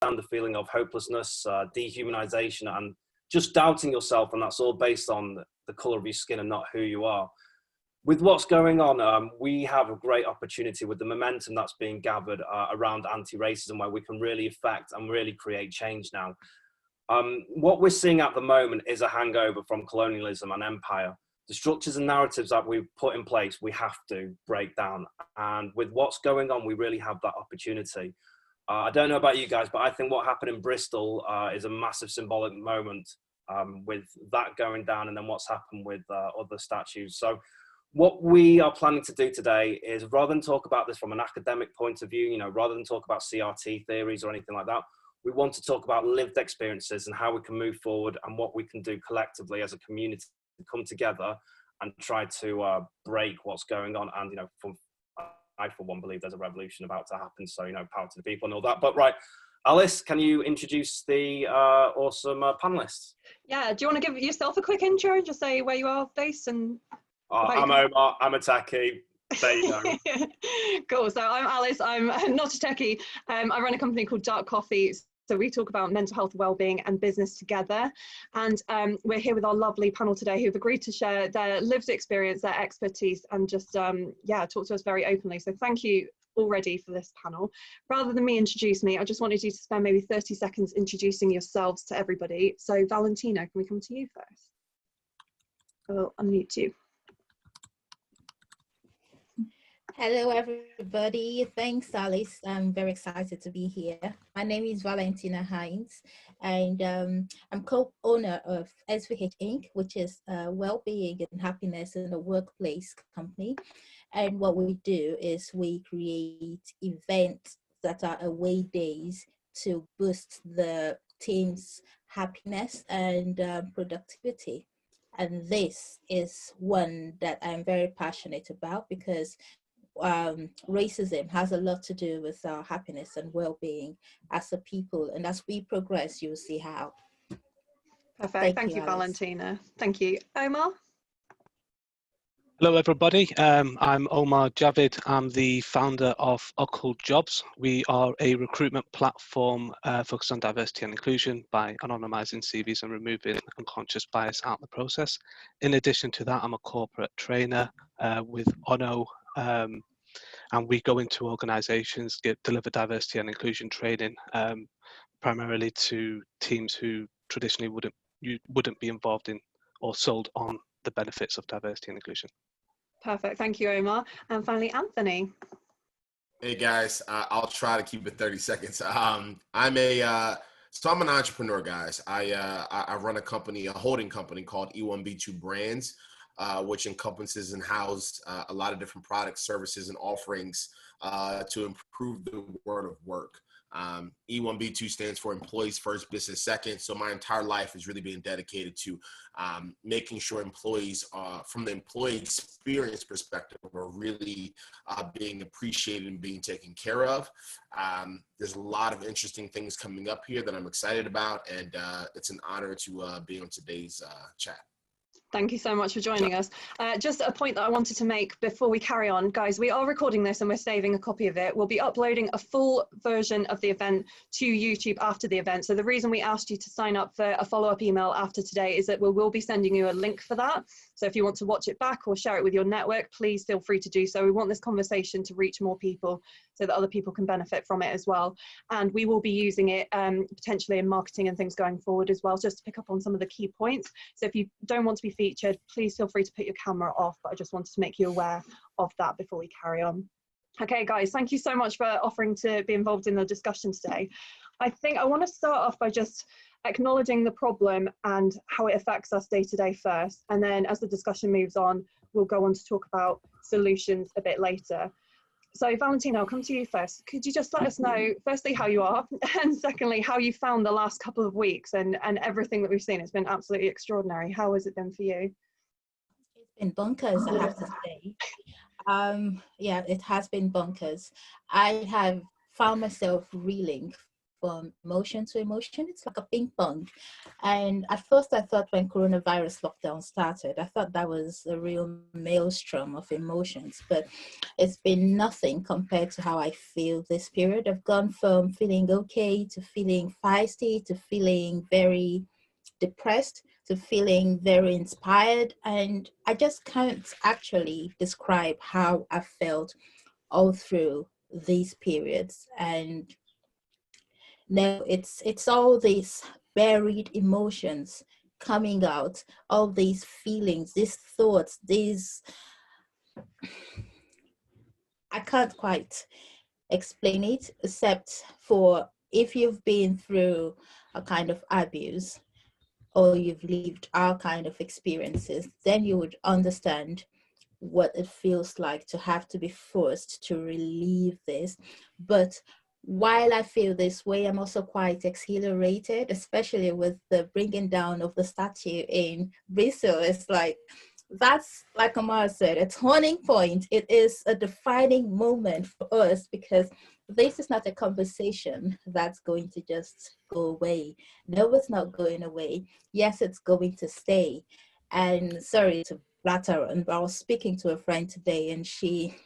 the feeling of hopelessness, dehumanization, and just doubting yourself, and that's all based on the color of your skin and not who you are. With what's going on, we have a great opportunity with the momentum that's being gathered around anti-racism, where we can really affect and really create change now. What we're seeing at the moment is a hangover from colonialism and empire. The structures and narratives that we've put in place, we have to break down. And with what's going on, we really have that opportunity. I don't know about you guys, but I think what happened in Bristol is a massive symbolic moment with that going down, and then what's happened with other statues. So what we are planning to do today is, rather than talk about this from an academic point of view, you know, rather than talk about CRT theories or anything like that, we want to talk about lived experiences and how we can move forward and what we can do collectively as a community to come together and try to break what's going on. And, you know, I, for one, believe there's a revolution about to happen. So, you know, power to the people and all that. But right, Alice, can you introduce the awesome panelists? Yeah, do you want to give yourself a quick intro and just say where you are based and... I'm Omar, I'm a techie. There you go. Cool. So I'm Alice. I'm not a techie. I run a company called Dark Coffee. So we talk about mental health, wellbeing, and business together. And we're here with our lovely panel today who've agreed to share their lived experience, their expertise, and just yeah, talk to us very openly. So thank you already for this panel. Rather than me introduce me, I just wanted you to spend maybe 30 seconds introducing yourselves to everybody. So Valentina, can we come to you first? I'll unmute you. Hello, everybody. Thanks, Alice. I'm very excited to be here. My name is Valentina Hines, and I'm co-owner of SVH Inc., which is a well-being and happiness in the workplace company. And what we do is we create events that are away days to boost the team's happiness and productivity. And this is one that I'm very passionate about because racism has a lot to do with our happiness and well-being as a people, and as we progress, you'll see how. Perfect. Thank you, Valentina. Thank you. Omar? Hello, everybody. I'm Omar Javid. I'm the founder of Occult Jobs. We are a recruitment platform focused on diversity and inclusion by anonymizing CVs and removing unconscious bias out of the process. In addition to that, I'm a corporate trainer with Ono, and we go into organizations, deliver diversity and inclusion training, primarily to teams who traditionally wouldn't be involved in or sold on the benefits of diversity and inclusion. Perfect. Thank you, Omar. And finally, Anthony. Hey guys, I'll try to keep it 30 seconds. I'm an entrepreneur, guys. I run a company, a holding company called E1B2 Brands, which encompasses and houses a lot of different products, services, and offerings to improve the world of work. E1B2 stands for Employees First, Business Second. So my entire life is really being dedicated to making sure employees, from the employee experience perspective, are really being appreciated and being taken care of. There's a lot of interesting things coming up here that I'm excited about, and it's an honor to be on today's chat. Thank you so much for joining us. Just a point that I wanted to make before we carry on, guys, we are recording this and we're saving a copy of it. We'll be uploading a full version of the event to YouTube after the event. So the reason we asked you to sign up for a follow-up email after today is that we will be sending you a link for that. So if you want to watch it back or share it with your network, please feel free to do so. We want this conversation to reach more people so that other people can benefit from it as well. And we will be using it potentially in marketing and things going forward as well, just to pick up on some of the key points. So if you don't want to be featured, please feel free to put your camera off, but I just wanted to make you aware of that before we carry on. Okay, guys, thank you so much for offering to be involved in the discussion today. I think I want to start off by just acknowledging the problem and how it affects us day to day first, and then as the discussion moves on, we'll go on to talk about solutions a bit later. So Valentina, I'll come to you first. Could you just let us know, firstly, how you are, and secondly, how you found the last couple of weeks and everything that we've seen? It's been absolutely extraordinary. How has it been for you? It's been bonkers, I have to say. Yeah, it has been bonkers. I have found myself reeling from emotion to emotion. It's like a ping pong. And at first I thought when coronavirus lockdown started, I thought that was a real maelstrom of emotions, but it's been nothing compared to how I feel this period. I've gone from feeling okay to feeling feisty to feeling very depressed to feeling very inspired. And I just can't actually describe how I felt all through these periods. And now it's all these buried emotions coming out, all these feelings, these thoughts, these, I can't quite explain it except for if you've been through a kind of abuse or you've lived our kind of experiences, then you would understand what it feels like to have to be forced to relieve this. But while I feel this way, I'm also quite exhilarated, especially with the bringing down of the statue in Bristol. It's like, that's, like Omar said, a turning point. It is a defining moment for us because this is not a conversation that's going to just go away. No, it's not going away. Yes, it's going to stay. And sorry to flatter, and I was speaking to a friend today, and she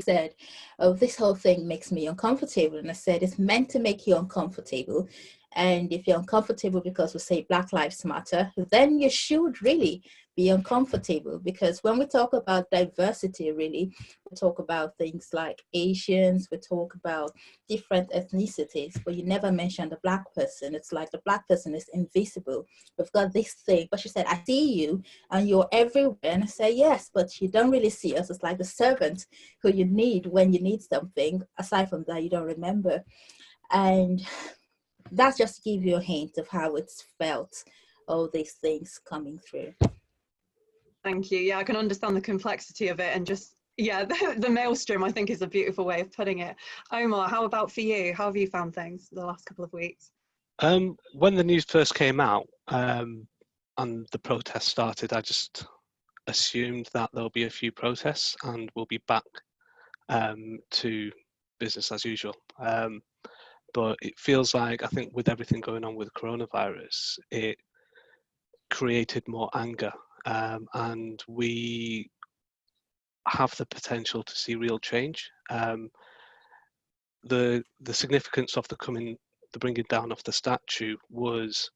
said, oh, this whole thing makes me uncomfortable. And I said, it's meant to make you uncomfortable. And if you're uncomfortable because we say Black Lives Matter, then you should really be uncomfortable, because when we talk about diversity, really, we talk about things like Asians, we talk about different ethnicities, but you never mention the Black person. It's like the Black person is invisible. We've got this thing. But she said, I see you and you're everywhere. And I say, yes, but you don't really see us. It's like the servant who you need when you need something. Aside from that, you don't remember. And that's just to give you a hint of how it's felt, all these things coming through. Thank you. Yeah, I can understand the complexity of it, and just, yeah, the maelstrom, I think, is a beautiful way of putting it. Omar, how about for you? How have you found things the last couple of weeks? When the news first came out and the protests started, I just assumed that there'll be a few protests and we'll be back to business as usual. But it feels like, I think with everything going on with coronavirus, it created more anger, and we have the potential to see real change. The significance of the bringing down of the statue was,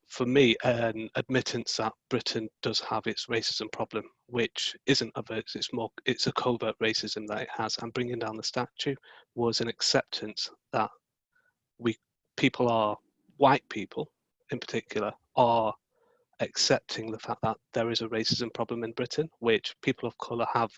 for me, an admittance that Britain does have its racism problem, which isn't overt, it's a covert racism that it has. And bringing down the statue was an acceptance that white people in particular, are accepting the fact that there is a racism problem in Britain, which people of colour have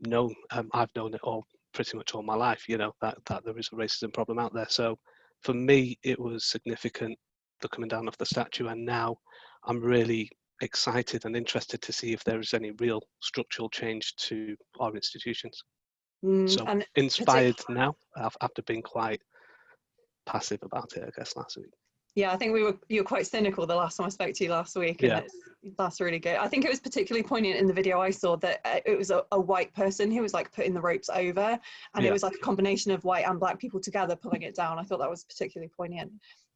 known. I've known it all, pretty much all my life, that there is a racism problem out there. So for me, it was significant, the coming down of the statue, and now I'm really excited and interested to see if there is any real structural change to our institutions. So And inspired now, after being quite passive about it, I guess, last week. Yeah, I think you were quite cynical the last time I spoke to you last week, and that's really good. I think it was particularly poignant in the video I saw that it was a white person who was like putting the ropes over, and it was like a combination of white and Black people together pulling it down. I thought that was particularly poignant.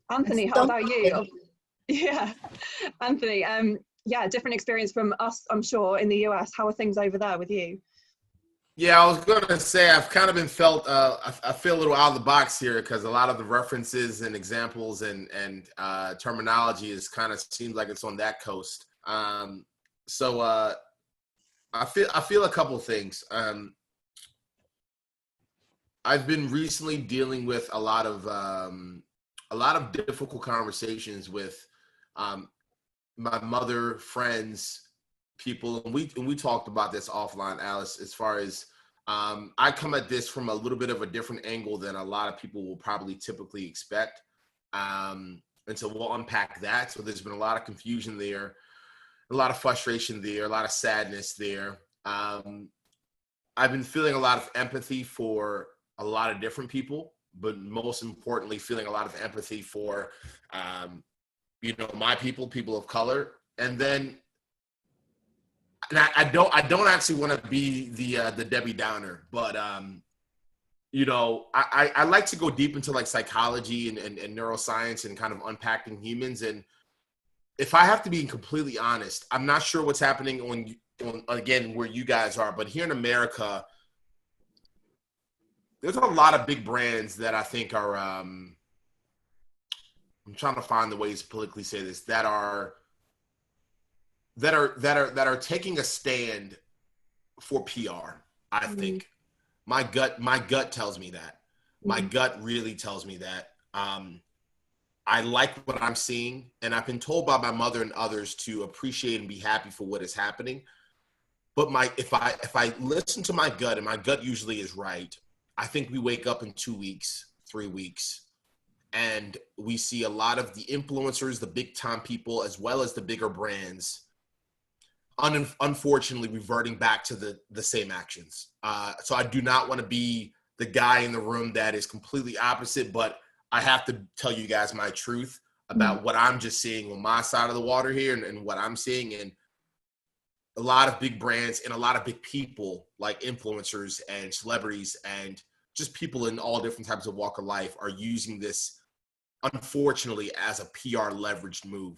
Anthony, how about you? Yeah, Anthony, different experience from us, I'm sure, in the US. How are things over there with you? Yeah, I was going to say I've kind of been I feel a little out of the box here because a lot of the references and examples and terminology is kind of seems like it's on that coast. So I feel a couple things. I've been recently dealing with a lot of difficult conversations with my mother, friends, people, and we talked about this offline, Alice, as far as I come at this from a little bit of a different angle than a lot of people will probably typically expect. And so we'll unpack that. So there's been a lot of confusion there, a lot of frustration there, a lot of sadness there. I've been feeling a lot of empathy for a lot of different people, but most importantly, feeling a lot of empathy for, my people of color. And then, and I don't actually want to be the Debbie Downer, but you know, I like to go deep into like psychology and neuroscience and kind of unpacking humans. And if I have to be completely honest, I'm not sure what's happening on again, where you guys are, but here in America, there's a lot of big brands that I think are, I'm trying to find the ways to politically say this, that are taking a stand for PR. I think my gut tells me that. My gut really tells me that. I like what I'm seeing, and I've been told by my mother and others to appreciate and be happy for what is happening. But if I listen to my gut, and my gut usually is right, I think we wake up in 2 weeks, 3 weeks, and we see a lot of the influencers, the big time people, as well as the bigger brands, unfortunately reverting back to the same actions. So I do not want to be the guy in the room that is completely opposite, but I have to tell you guys my truth about what I'm just seeing on my side of the water here and what I'm seeing. And a lot of big brands and a lot of big people like influencers and celebrities and just people in all different types of walk of life are using this, unfortunately, as a PR leveraged move,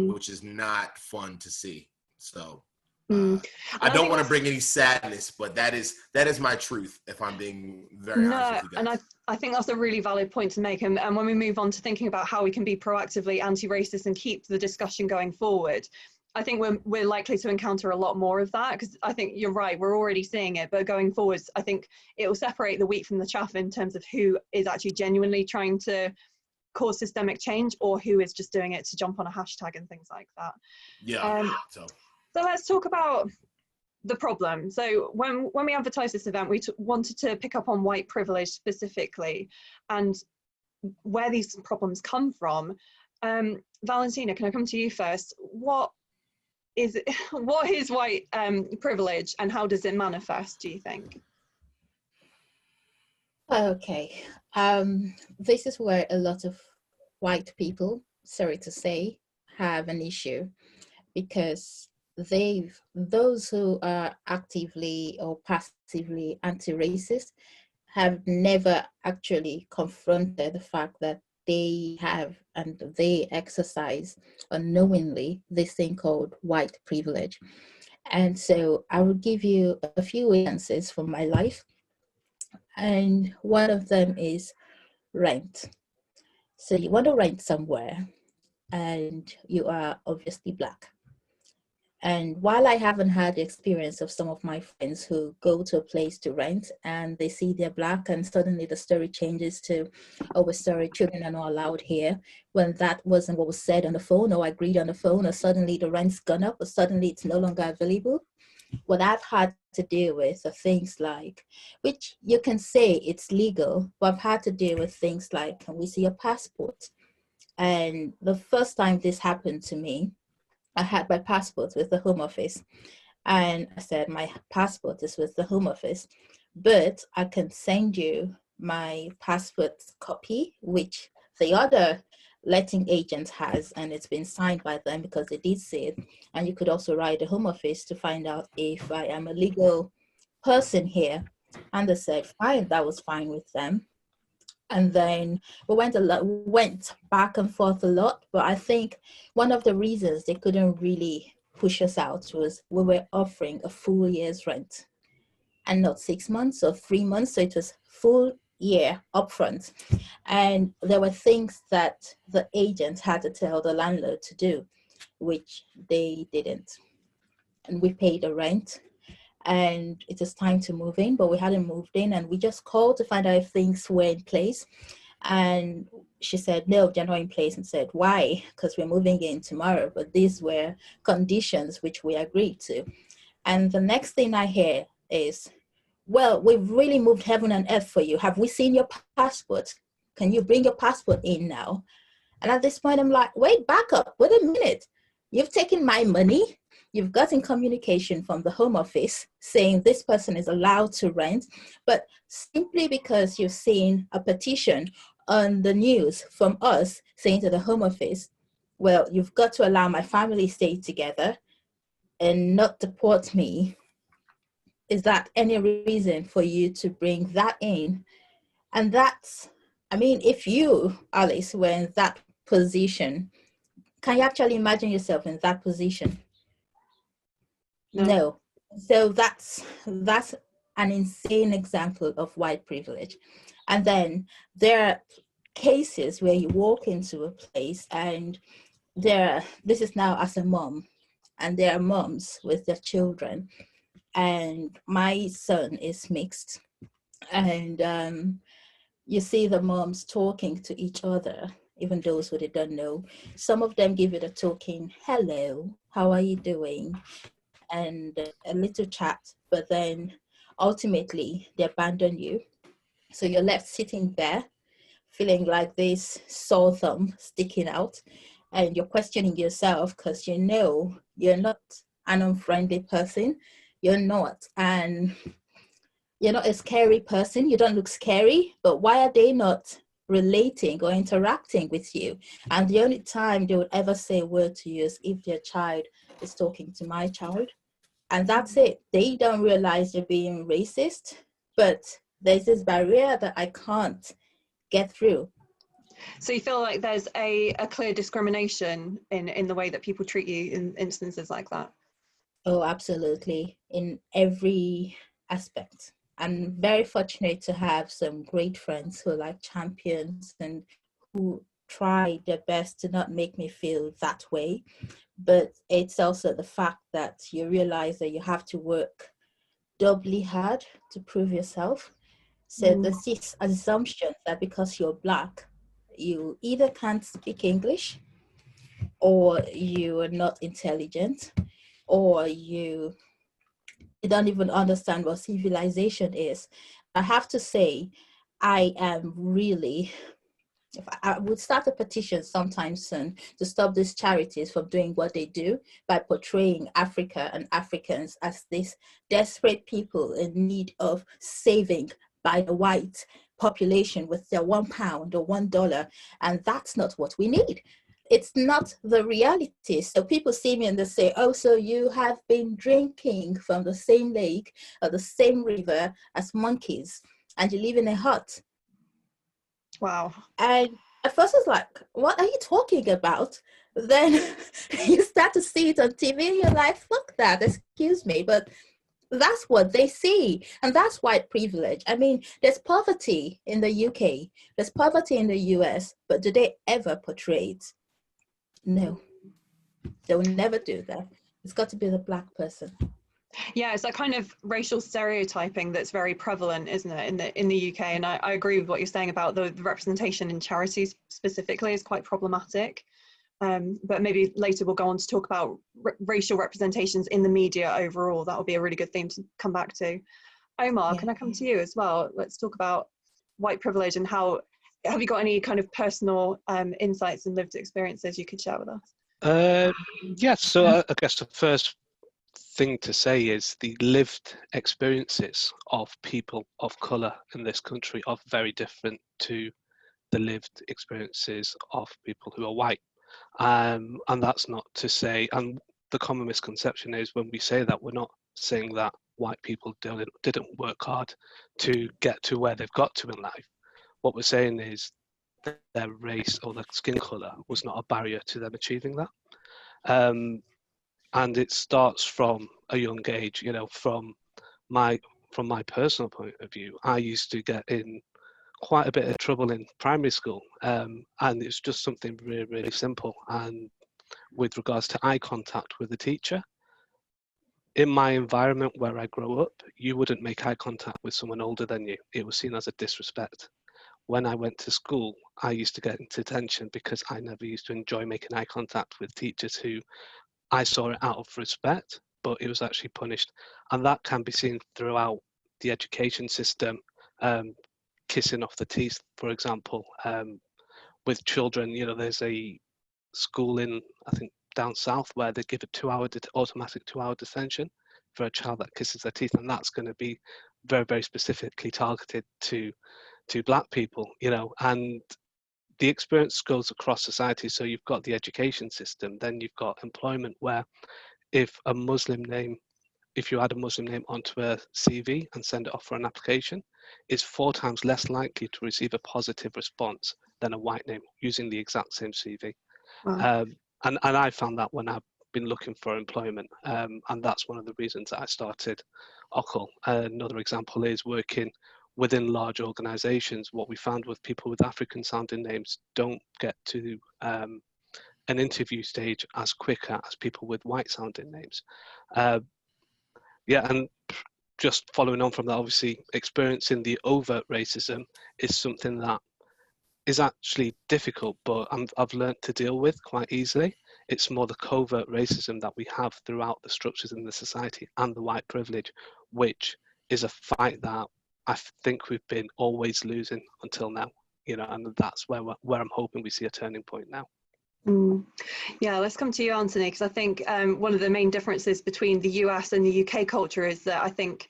which is not fun to see. So I don't want to bring any sadness, but that is my truth, if I'm being very honest with you guys. And I think that's a really valid point to make. And when we move on to thinking about how we can be proactively anti-racist and keep the discussion going forward, I think we're likely to encounter a lot more of that, because I think you're right, we're already seeing it, but going forwards, I think it will separate the wheat from the chaff in terms of who is actually genuinely trying to cause systemic change or who is just doing it to jump on a hashtag and things like that. Yeah. So let's talk about the problem. So when we advertised this event, we wanted to pick up on white privilege specifically and where these problems come from. Valentina, can I come to you first? What is white privilege and how does it manifest, do you think? Okay, this is where a lot of white people, sorry to say, have an issue, because those who are actively or passively anti-racist have never actually confronted the fact that they have and they exercise unknowingly this thing called white privilege. And so I will give you a few instances from my life. And one of them is rent. So you want to rent somewhere and you are obviously Black. And while I haven't had the experience of some of my friends who go to a place to rent and they see they're Black and suddenly the story changes to, oh, we're sorry, children are not allowed here, when that wasn't what was said on the phone or agreed on the phone, or suddenly the rent's gone up, or suddenly it's no longer available. What I've had to deal with are things like, which you can say it's legal, but I've had to deal with things like, can we see a passport? And the first time this happened to me, I had my passport with the Home Office. And I said, my passport is with the Home Office, but I can send you my passport copy, which the other letting agent has, and it's been signed by them because they did see it. And you could also write the Home Office to find out if I am a legal person here. And they said, fine, that was fine with them. And then we went back and forth a lot. But I think one of the reasons they couldn't really push us out was we were offering a full year's rent and not 6 months or 3 months. So it was full year upfront. And there were things that the agent had to tell the landlord to do, which they didn't. And we paid the rent. And it was time to move in, but we hadn't moved in, and we just called to find out if things were in place. And she said, no, they're not in place. And said, why? Because we're moving in tomorrow, but these were conditions which we agreed to. And the next thing I hear is, well, we've really moved heaven and earth for you. Have we seen your passport? Can you bring your passport in now? And at this point, I'm like, wait, back up, wait a minute. You've taken my money. You've gotten communication from the Home Office saying this person is allowed to rent, but simply because you've seen a petition on the news from us saying to the Home Office, well, you've got to allow my family stay together and not deport me, is that any reason for you to bring that in? And that's, I mean, if you, Alice, were in that position, can you actually imagine yourself in that position? No. So that's an insane example of white privilege. And then there are cases where you walk into a place and this is now as a mom, and there are moms with their children, and my son is mixed, and you see the moms talking to each other, even those who they don't know. Some of them give it a token, hello, how are you doing? And a little chat, but then ultimately they abandon you. So you're left sitting there feeling like this sore thumb sticking out, and you're questioning yourself because you know you're not an unfriendly person. You're not a scary person. You don't look scary, but why are they not relating or interacting with you? And the only time they would ever say a word to you is if their child is talking to my child. And that's it. They don't realize they're being racist, but there's this barrier that I can't get through. So you feel like there's a clear discrimination in the way that people treat you in instances like that? Oh, absolutely. In every aspect. I'm very fortunate to have some great friends who are like champions and who try their best to not make me feel that way. But it's also the fact that you realize that you have to work doubly hard to prove yourself. So there's this assumption that because you're Black, you either can't speak English, or you are not intelligent, or you don't even understand what civilization is. I have to say, I am really, if I would start a petition sometime soon to stop these charities from doing what they do by portraying Africa and Africans as these desperate people in need of saving by the white population with their £1 or $1. And that's not what we need. It's not the reality. So people see me and they say, oh, so you have been drinking from the same lake or the same river as monkeys, and you live in a hut. Wow. And at first it's like, what are you talking about? Then you start to see it on TV and you're like, fuck that, excuse me. But that's what they see. And that's white privilege. I mean, there's poverty in the UK, there's poverty in the US, but do they ever portray it? No, they will never do that. It's got to be the Black person. Yeah, it's that kind of racial stereotyping that's very prevalent, isn't it, in the UK? And I agree with what you're saying about the representation in charities specifically is quite problematic. But maybe later we'll go on to talk about racial representations in the media overall. That will be a really good theme to come back to. Omar, can I come to you as well? Let's talk about white privilege and how, have you got any kind of personal insights and lived experiences you could share with us? Yes, so I guess the first thing to say is the lived experiences of people of colour in this country are very different to the lived experiences of people who are white. And that's not to say, and the common misconception is when we say that, we're not saying that white people didn't work hard to get to where they've got to in life. What we're saying is that their race or their skin colour was not a barrier to them achieving that. And it starts from a young age, you know, from my personal point of view. I used to get in quite a bit of trouble in primary school, and it's just something really, really simple. And with regards to eye contact with a teacher, in my environment where I grew up, you wouldn't make eye contact with someone older than you. It was seen as a disrespect. When I went to school, I used to get into detention because I never used to enjoy making eye contact with teachers who I saw it out of respect, but it was actually punished. And that can be seen throughout the education system. Kissing off the teeth, for example, with children. You know, there's a school in, I think, down south where they give a automatic 2-hour detention for a child that kisses their teeth, and that's going to be very, very specifically targeted to Black people. You know, and the experience goes across society. So you've got the education system, then you've got employment, where if a Muslim name if you add a Muslim name onto a CV and send it off for an application, is 4 times less likely to receive a positive response than a white name using the exact same CV. Wow. And I found that when I've been looking for employment, and that's one of the reasons that I started OCL. Another example is working within large organizations. What we found with people with African sounding names don't get to an interview stage as quicker as people with white sounding names. Yeah, and just following on from that, obviously experiencing the overt racism is something that is actually difficult, but I've learned to deal with quite easily. It's more the covert racism that we have throughout the structures in the society and the white privilege, which is a fight that I think we've been always losing until now, you know, and that's where I'm hoping we see a turning point now. Yeah, let's come to you, Anthony, because I think one of the main differences between the US and the UK culture is that I think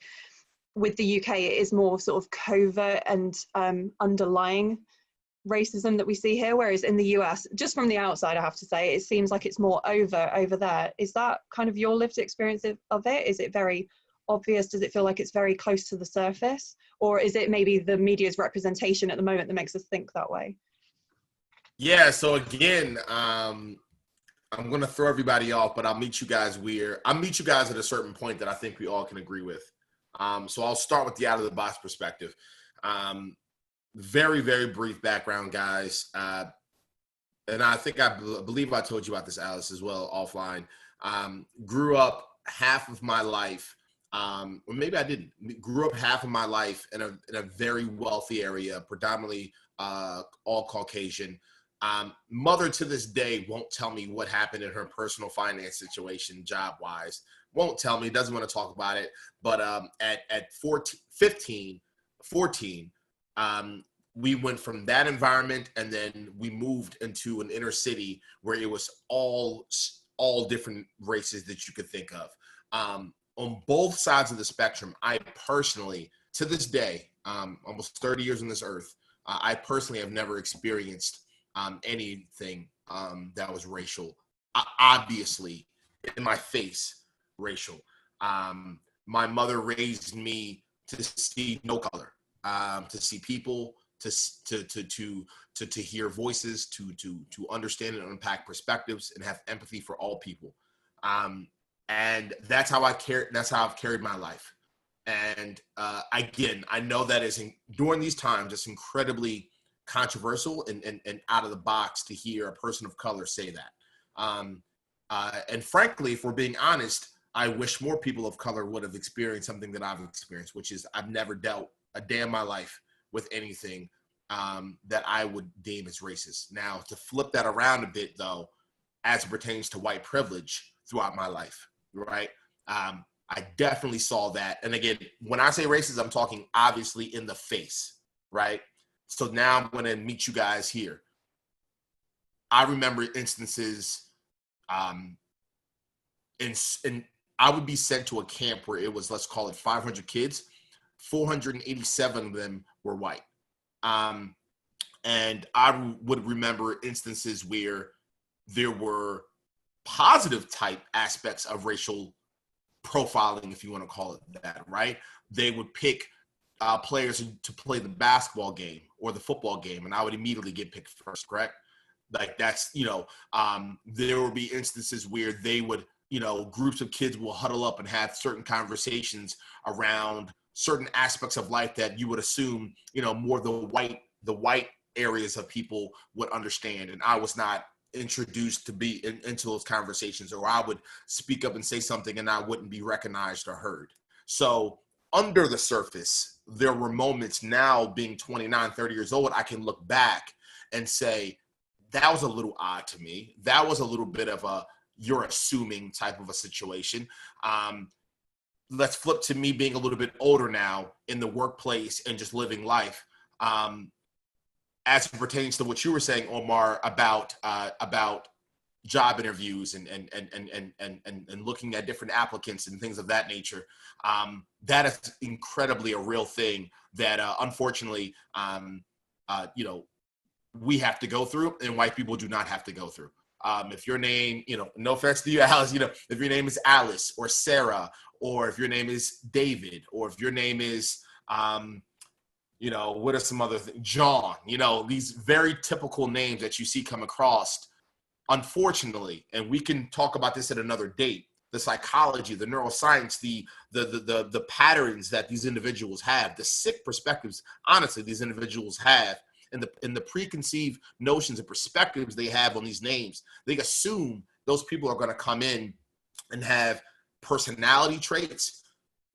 with the UK it is more sort of covert and underlying racism that we see here, whereas in the US, just from the outside, I have to say, it seems like it's more over there. Is that kind of your lived experience of it? Is it very obvious? Does it feel like it's very close to the surface? Or is it maybe the media's representation at the moment that makes us think that way? Yeah, so again, I'm going to throw everybody off, but I'll meet you guys at a certain point that I think we all can agree with. So I'll start with the out of the box perspective. Very, very brief background, guys. And I think I believe I told you about this, Alice, as well, offline. Grew up half of my life, or maybe I didn't. Grew up half of my life in a very wealthy area, predominantly all Caucasian. Mother to this day won't tell me what happened in her personal finance situation, job-wise. Won't tell me, doesn't want to talk about it. But at 14, we went from that environment, and then we moved into an inner city where it was all different races that you could think of. On both sides of the spectrum, I personally, to this day, almost 30 years on this earth, I personally have never experienced anything that was racial. Obviously, in my face, racial. My mother raised me to see no color, to see people, to hear voices, to understand and unpack perspectives, and have empathy for all people. And that's how I've carried my life. And again, I know that during these times, it's incredibly controversial and out of the box to hear a person of color say that. And frankly, if we're being honest, I wish more people of color would have experienced something that I've experienced, which is I've never dealt a day in my life with anything that I would deem as racist. Now, to flip that around a bit, though, as it pertains to white privilege throughout my life, right? I definitely saw that. And again, when I say racist, I'm talking obviously in the face, right? So now I'm going to meet you guys here. I remember instances, and I would be sent to a camp where it was, let's call it 500 kids. 487 of them were white. And I would remember instances where there were positive type aspects of racial profiling, if you want to call it that, right? They would pick players to play the basketball game or the football game, and I would immediately get picked first, correct? Like that's, there would be instances where they would, groups of kids will huddle up and have certain conversations around certain aspects of life that you would assume, more the white areas of people would understand. And I was not introduced to be into those conversations, or I would speak up and say something and I wouldn't be recognized or heard. So under the surface, there were moments now being 29, 30 years old, I can look back and say, that was a little odd to me. That was a little bit of you're assuming type of a situation. Let's flip to me being a little bit older now in the workplace and just living life. As it pertains to what you were saying, Omar, about job interviews and looking at different applicants and things of that nature, that is incredibly a real thing that unfortunately, we have to go through, and white people do not have to go through. If your name, no offense to you, Alice, if your name is Alice or Sarah, or if your name is David, or if your name is, what are some other things? John, these very typical names that you see come across, unfortunately, and we can talk about this at another date, the psychology, the neuroscience, the patterns that these individuals have, the sick perspectives, honestly, these individuals have, and the preconceived notions and perspectives they have on these names. They assume those people are going to come in and have personality traits,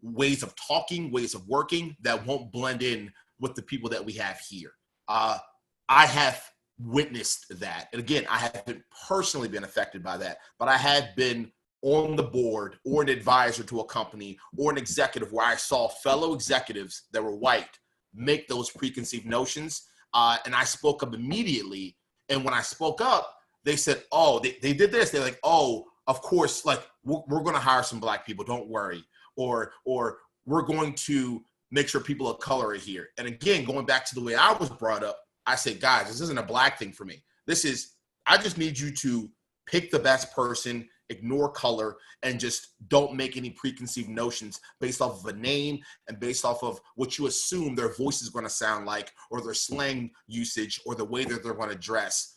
ways of talking, ways of working that won't blend in with the people that we have here. I have witnessed that. And again, I haven't personally been affected by that, but I have been on the board or an advisor to a company or an executive where I saw fellow executives that were white make those preconceived notions. And I spoke up immediately. And when I spoke up, they said, oh, they did this. They're like, oh, of course, like we're going to hire some black people. Don't worry. Or we're going to make sure people of color are here. And again, going back to the way I was brought up, I said, guys, this isn't a black thing for me. I just need you to pick the best person, ignore color, and just don't make any preconceived notions based off of a name and based off of what you assume their voice is going to sound like, or their slang usage, or the way that they're going to dress,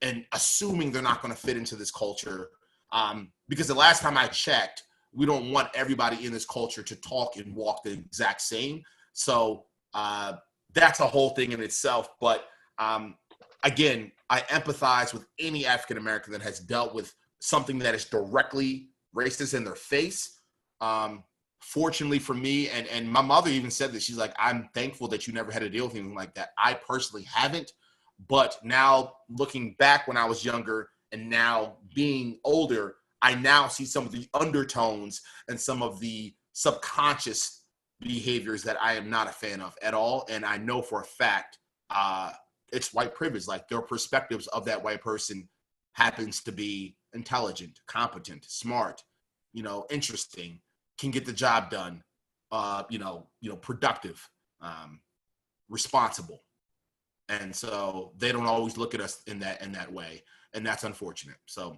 and assuming they're not going to fit into this culture. Because the last time I checked, we don't want everybody in this culture to talk and walk the exact same. So that's a whole thing in itself. But again, I empathize with any African-American that has dealt with something that is directly racist in their face. Fortunately for me, and my mother even said this, she's like, I'm thankful that you never had to deal with anything like that. I personally haven't, but now looking back when I was younger and now being older, I now see some of the undertones and some of the subconscious behaviors that I am not a fan of at all. And I know for a fact it's white privilege. Like, their perspectives of that white person happens to be intelligent, competent, smart, interesting, can get the job done, productive, responsible. And so they don't always look at us in that way. And that's unfortunate. So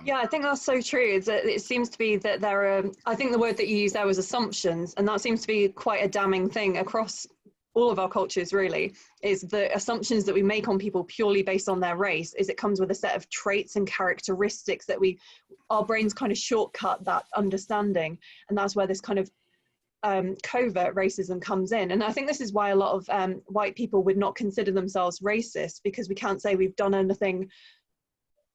yeah, I think that's so true. It seems to be that there are, I think the word that you used there was assumptions, and that seems to be quite a damning thing across all of our cultures, really, is the assumptions that we make on people purely based on their race. Is it comes with a set of traits and characteristics that our brains kind of shortcut that understanding, and that's where this kind of covert racism comes in. And I think this is why a lot of white people would not consider themselves racist, because we can't say we've done anything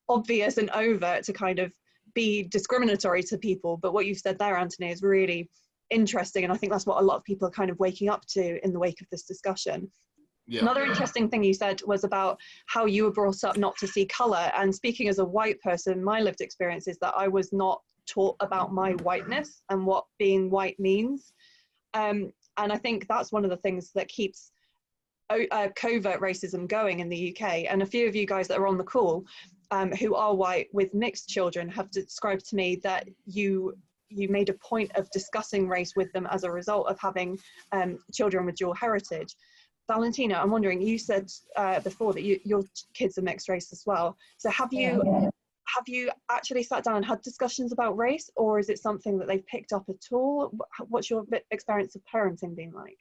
obvious and overt to kind of be discriminatory to people. But what you've said there, Anthony, is really interesting, and I think that's what a lot of people are kind of waking up to in the wake of this discussion. Yeah. Another interesting thing you said was about how you were brought up not to see color. And speaking as a white person, my lived experience is that I was not taught about my whiteness and what being white means. And I think that's one of the things that keeps covert racism going in the UK. And a few of you guys that are on the call who are white with mixed children have described to me that you made a point of discussing race with them as a result of having children with dual heritage. Valentina, I'm wondering, you said before that your kids are mixed race as well. So have you actually sat down and had discussions about race, or is it something that they've picked up at all? What's your experience of parenting been like?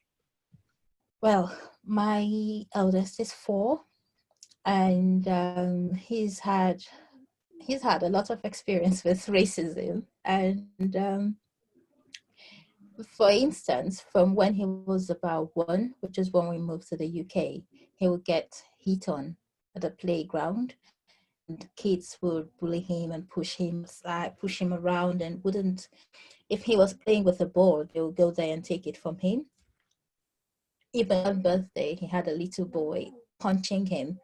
Well, my eldest is 4, and he's had a lot of experience with racism. And for instance, from when he was about 1, which is when we moved to the UK, he would get hit on at the playground, and kids would bully him and push him aside, push him around, and wouldn't, if he was playing with a ball, they would go there and take it from him. Even on birthday, he had a little boy punching him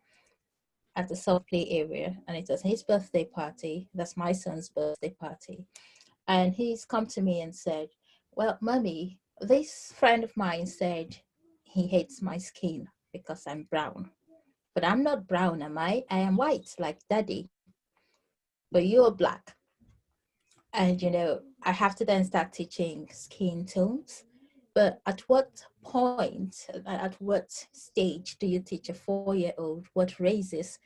at the soft play area, and it was his birthday party. That's my son's birthday party. And he's come to me and said, well, Mommy, this friend of mine said he hates my skin because I'm brown. But I'm not brown, am I? I am white, like Daddy. But you're black. And, I have to then start teaching skin tones. But at what point, at what stage do you teach a 4-year-old what race is?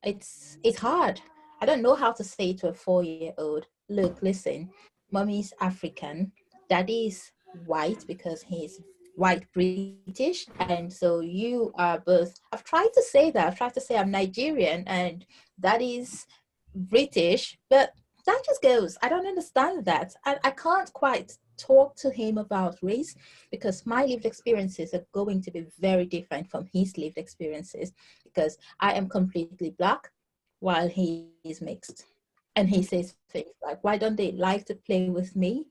It's hard. I don't know how to say to a 4-year-old, look, listen, mommy's African, daddy's white because he's white British, and so you are both. I've tried to say that. I've tried to say I'm Nigerian and daddy's British, but that just goes, I don't understand that. I can't quite talk to him about race because my lived experiences are going to be very different from his lived experiences, because I am completely Black while he is mixed. And he says things like, why don't they like to play with me?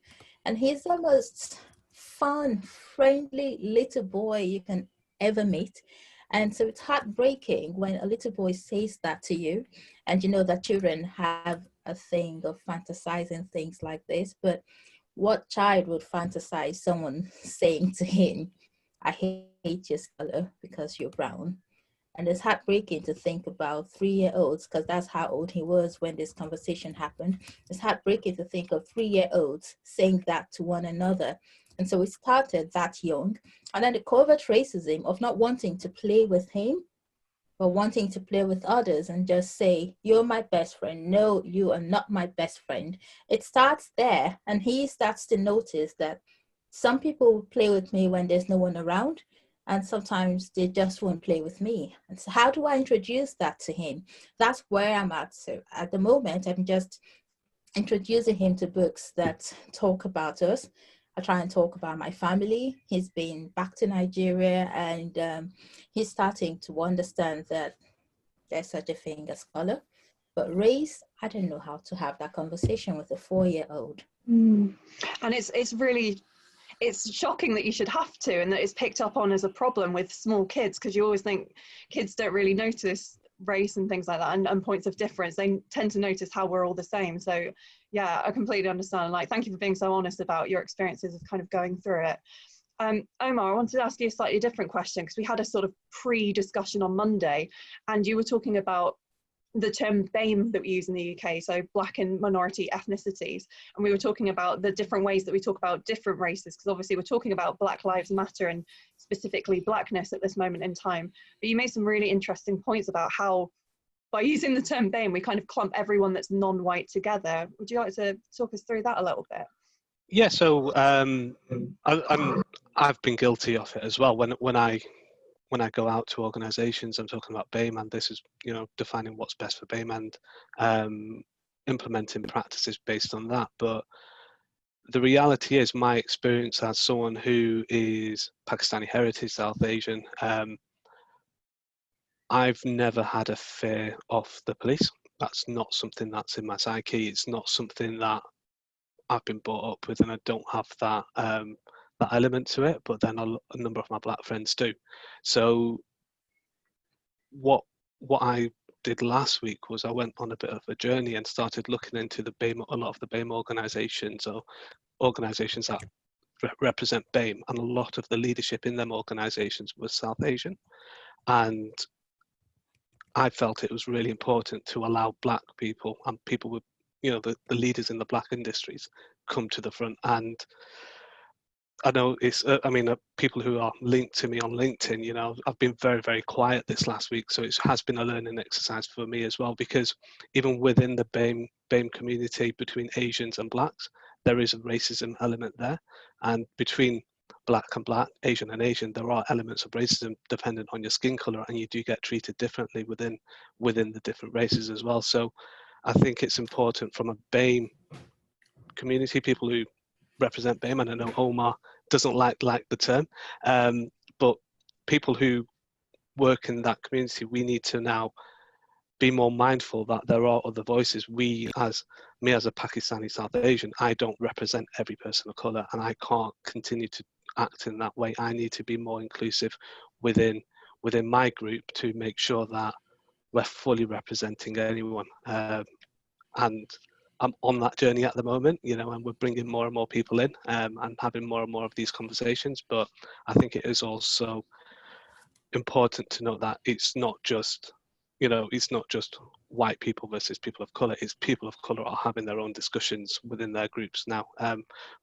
And he's the most fun, friendly little boy you can ever meet. And so it's heartbreaking when a little boy says that to you, and you know that children have a thing of fantasizing things like this. But what child would fantasize someone saying to him, I hate your color because you're brown? And it's heartbreaking to think about 3-year-olds, because that's how old he was when this conversation happened. It's heartbreaking to think of 3-year-olds saying that to one another. And so it started that young. And then the covert racism of not wanting to play with him, but wanting to play with others and just say, you're my best friend. No, you are not my best friend. It starts there. And he starts to notice that some people play with me when there's no one around, and sometimes they just won't play with me. And so how do I introduce that to him? That's where I'm at. So at the moment, I'm just introducing him to books that talk about us. I try and talk about my family. He's been back to Nigeria, and he's starting to understand that there's such a thing as color. But race, I don't know how to have that conversation with a 4-year-old. And it's shocking that you should have to, and that it's picked up on as a problem with small kids, because you always think kids don't really notice race and things like that, and points of difference. They tend to notice how we're all the same. So yeah, I completely understand. Like, thank you for being so honest about your experiences of kind of going through it. Omar, I wanted to ask you a slightly different question, because we had a sort of pre-discussion on Monday, and you were talking about the term BAME that we use in the UK, so Black and minority ethnicities. And we were talking about the different ways that we talk about different races, because obviously we're talking about Black Lives Matter and specifically Blackness at this moment in time. But you made some really interesting points about how, by using the term BAME, we kind of clump everyone that's non-white together. Would you like to talk us through that a little bit? Yeah, so I've been guilty of it as well. When I go out to organisations, I'm talking about BAME, and this is, you know, defining what's best for BAME and implementing practices based on that. But the reality is, my experience as someone who is Pakistani heritage, South Asian, I've never had a fear of the police. That's not something that's in my psyche. It's not something that I've been brought up with, and I don't have that that element to it. But then a number of my Black friends do. So what I did last week was I went on a bit of a journey and started looking into the BAME, a lot of the BAME organisations, or organisations that represent BAME, and a lot of the leadership in them organisations was South Asian, and I felt it was really important to allow Black people and people with, you know, the leaders in the Black industries come to the front. And I know it's, people who are linked to me on LinkedIn, you know, I've been very, very quiet this last week. So it has been a learning exercise for me as well, because even within the BAME community, between Asians and Blacks, there is a racism element there. And between Black and Black, Asian and Asian, there are elements of racism depending on your skin color, and you do get treated differently within the different races as well. So I think it's important from a BAME community, people who represent BAME, and I know Omar doesn't like the term, but people who work in that community, we need to now be more mindful that there are other voices. Me as a Pakistani South Asian, I don't represent every person of color, and I can't continue to act in that way. I need to be more inclusive within my group to make sure that we're fully representing anyone. And I'm on that journey at the moment, you know, and we're bringing more and more people in, and having more and more of these conversations. But I think it is also important to note that it's not just, you know, it's not just white people versus people of color. It's people of color are having their own discussions within their groups now.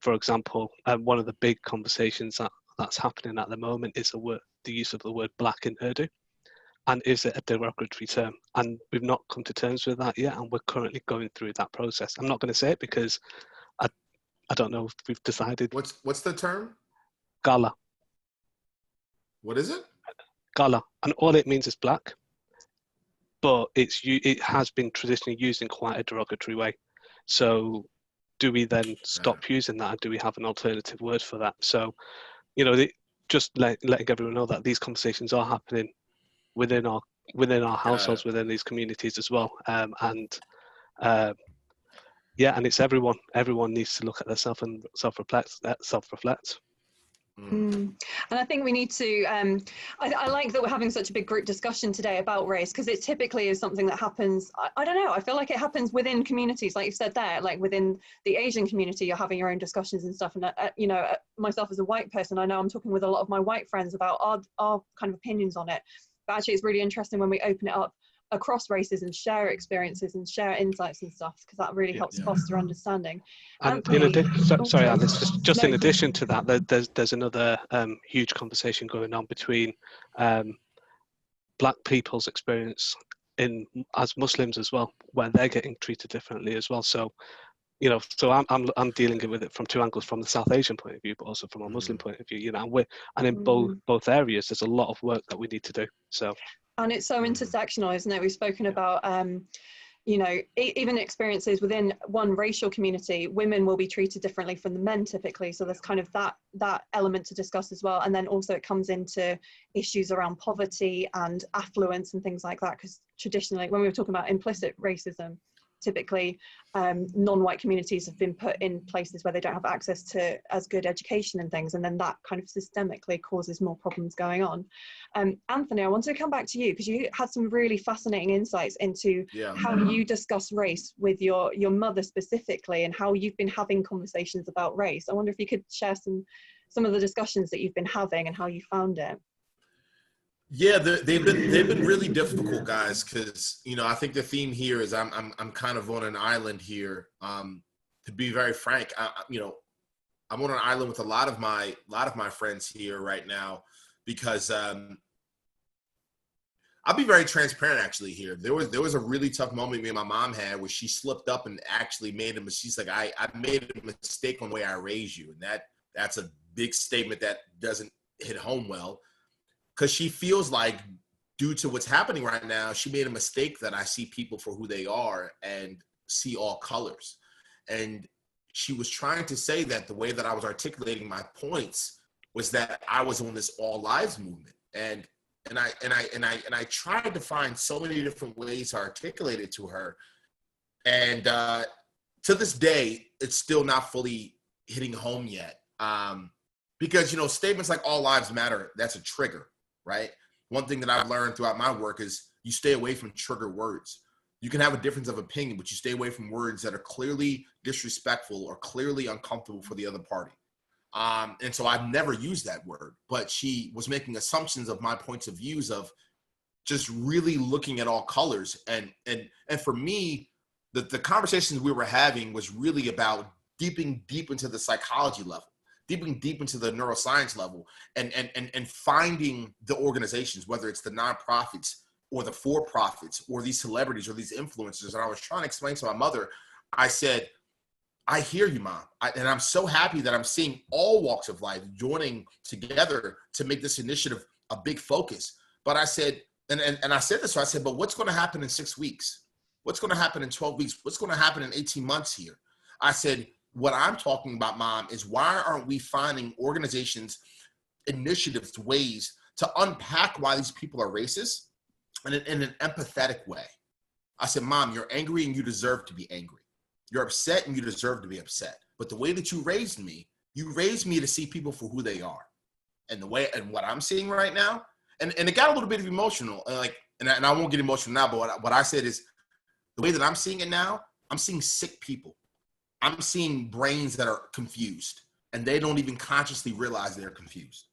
For example, one of the big conversations that's happening at the moment is the use of the word Black in Urdu. And is it a derogatory term? And we've not come to terms with that yet, and we're currently going through that process. I'm not going to say it because I don't know if we've decided. What's the term? Gala. What is it? Gala. And all it means is black, but it has been traditionally used in quite a derogatory way. So do we then stop using that, and do we have an alternative word for that? So, just letting everyone know that these conversations are happening within our households, within these communities as well. And it's everyone. Everyone needs to look at themselves and self-reflect. And I think we need to, I like that we're having such a big group discussion today about race, because it typically is something that happens, I don't know, I feel like it happens within communities, like you said there, like within the Asian community, you're having your own discussions and stuff. And, myself as a white person, I know I'm talking with a lot of my white friends about our kind of opinions on it. But actually, it's really interesting when we open it up across races and share experiences and share insights and stuff, because that really helps foster understanding. And in addition, sorry, Alice, just in addition to that, there's another huge conversation going on between Black people's experience as Muslims as well, where they're getting treated differently as well. So, so I'm dealing with it from two angles, from the South Asian point of view, but also from a Muslim point of view. And in both areas, there's a lot of work that we need to do. So. And it's so intersectional, isn't it? We've spoken about, even experiences within one racial community, women will be treated differently from the men typically. So there's kind of that element to discuss as well. And then also it comes into issues around poverty and affluence and things like that. Because traditionally, when we were talking about implicit racism, typically non-white communities have been put in places where they don't have access to as good education and things, and then that kind of systemically causes more problems going on. Anthony, I wanted to come back to you because you had some really fascinating insights into how you discuss race with your mother specifically, and how you've been having conversations about race. I wonder if you could share some of the discussions that you've been having and how you found it. Yeah, they've been really difficult, guys, because I think the theme here is I'm kind of on an island here. To be very frank, I'm on an island with a lot of my friends here right now, because I'll be very transparent actually here. There was a really tough moment me and my mom had where she slipped up and actually made a mistake. She's like, I made a mistake on the way I raised you, and that's a big statement that doesn't hit home well. Because she feels like, due to what's happening right now, she made a mistake that I see people for who they are and see all colors. And she was trying to say that the way that I was articulating my points was that I was on this all lives movement. And I tried to find so many different ways to articulate it to her. And to this day, it's still not fully hitting home yet. Because, statements like all lives matter, that's a trigger. Right? One thing that I've learned throughout my work is you stay away from trigger words. You can have a difference of opinion, but you stay away from words that are clearly disrespectful or clearly uncomfortable for the other party. And so I've never used that word, but she was making assumptions of my points of views of just really looking at all colors. And for me, the conversations we were having was really about deep into the psychology level. Deep into the neuroscience level, and finding the organizations, whether it's the nonprofits or the for-profits or these celebrities or these influencers. And I was trying to explain to my mother, I said, I hear you, Mom. And I'm so happy that I'm seeing all walks of life joining together to make this initiative a big focus. But I said, and I said this, so I said, but what's going to happen in 6 weeks? What's going to happen in 12 weeks? What's going to happen in 18 months here? I said, what I'm talking about, Mom, is why aren't we finding organizations, initiatives, ways to unpack why these people are racist in an empathetic way? I said, Mom, you're angry and you deserve to be angry. You're upset and you deserve to be upset. But the way that you raised me to see people for who they are. And what I'm seeing right now, and it got a little bit of emotional, and I won't get emotional now, but what I said is, the way that I'm seeing it now, I'm seeing sick people. I'm seeing brains that are confused, and they don't even consciously realize they're confused.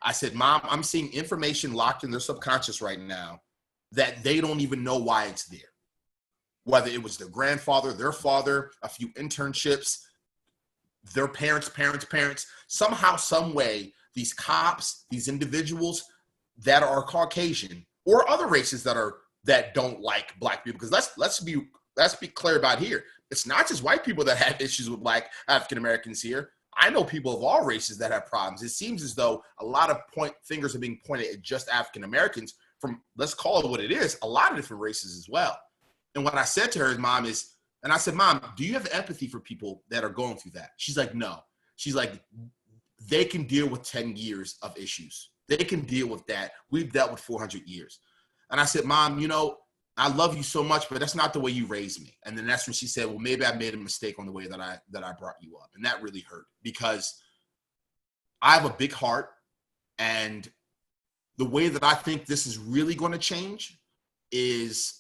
I said, Mom, I'm seeing information locked in their subconscious right now that they don't even know why it's there. Whether it was their grandfather, their father, a few internships, their parents, somehow, some way, these cops, these individuals that are Caucasian or other races that don't like black people. Because let's be clear about here. It's not just white people that have issues with black African Americans here. I know people of all races that have problems. It seems as though a lot of fingers are being pointed at just African Americans from, let's call it what it is, a lot of different races as well. And what I said to her, Mom, and I said, Mom, do you have empathy for people that are going through that? She's like, no. She's like, they can deal with 10 years of issues. They can deal with that. We've dealt with 400 years. And I said, Mom, I love you so much, but that's not the way you raised me. And then that's when she said, well, maybe I made a mistake on the way that I brought you up. And that really hurt, because I have a big heart, and the way that I think this is really going to change is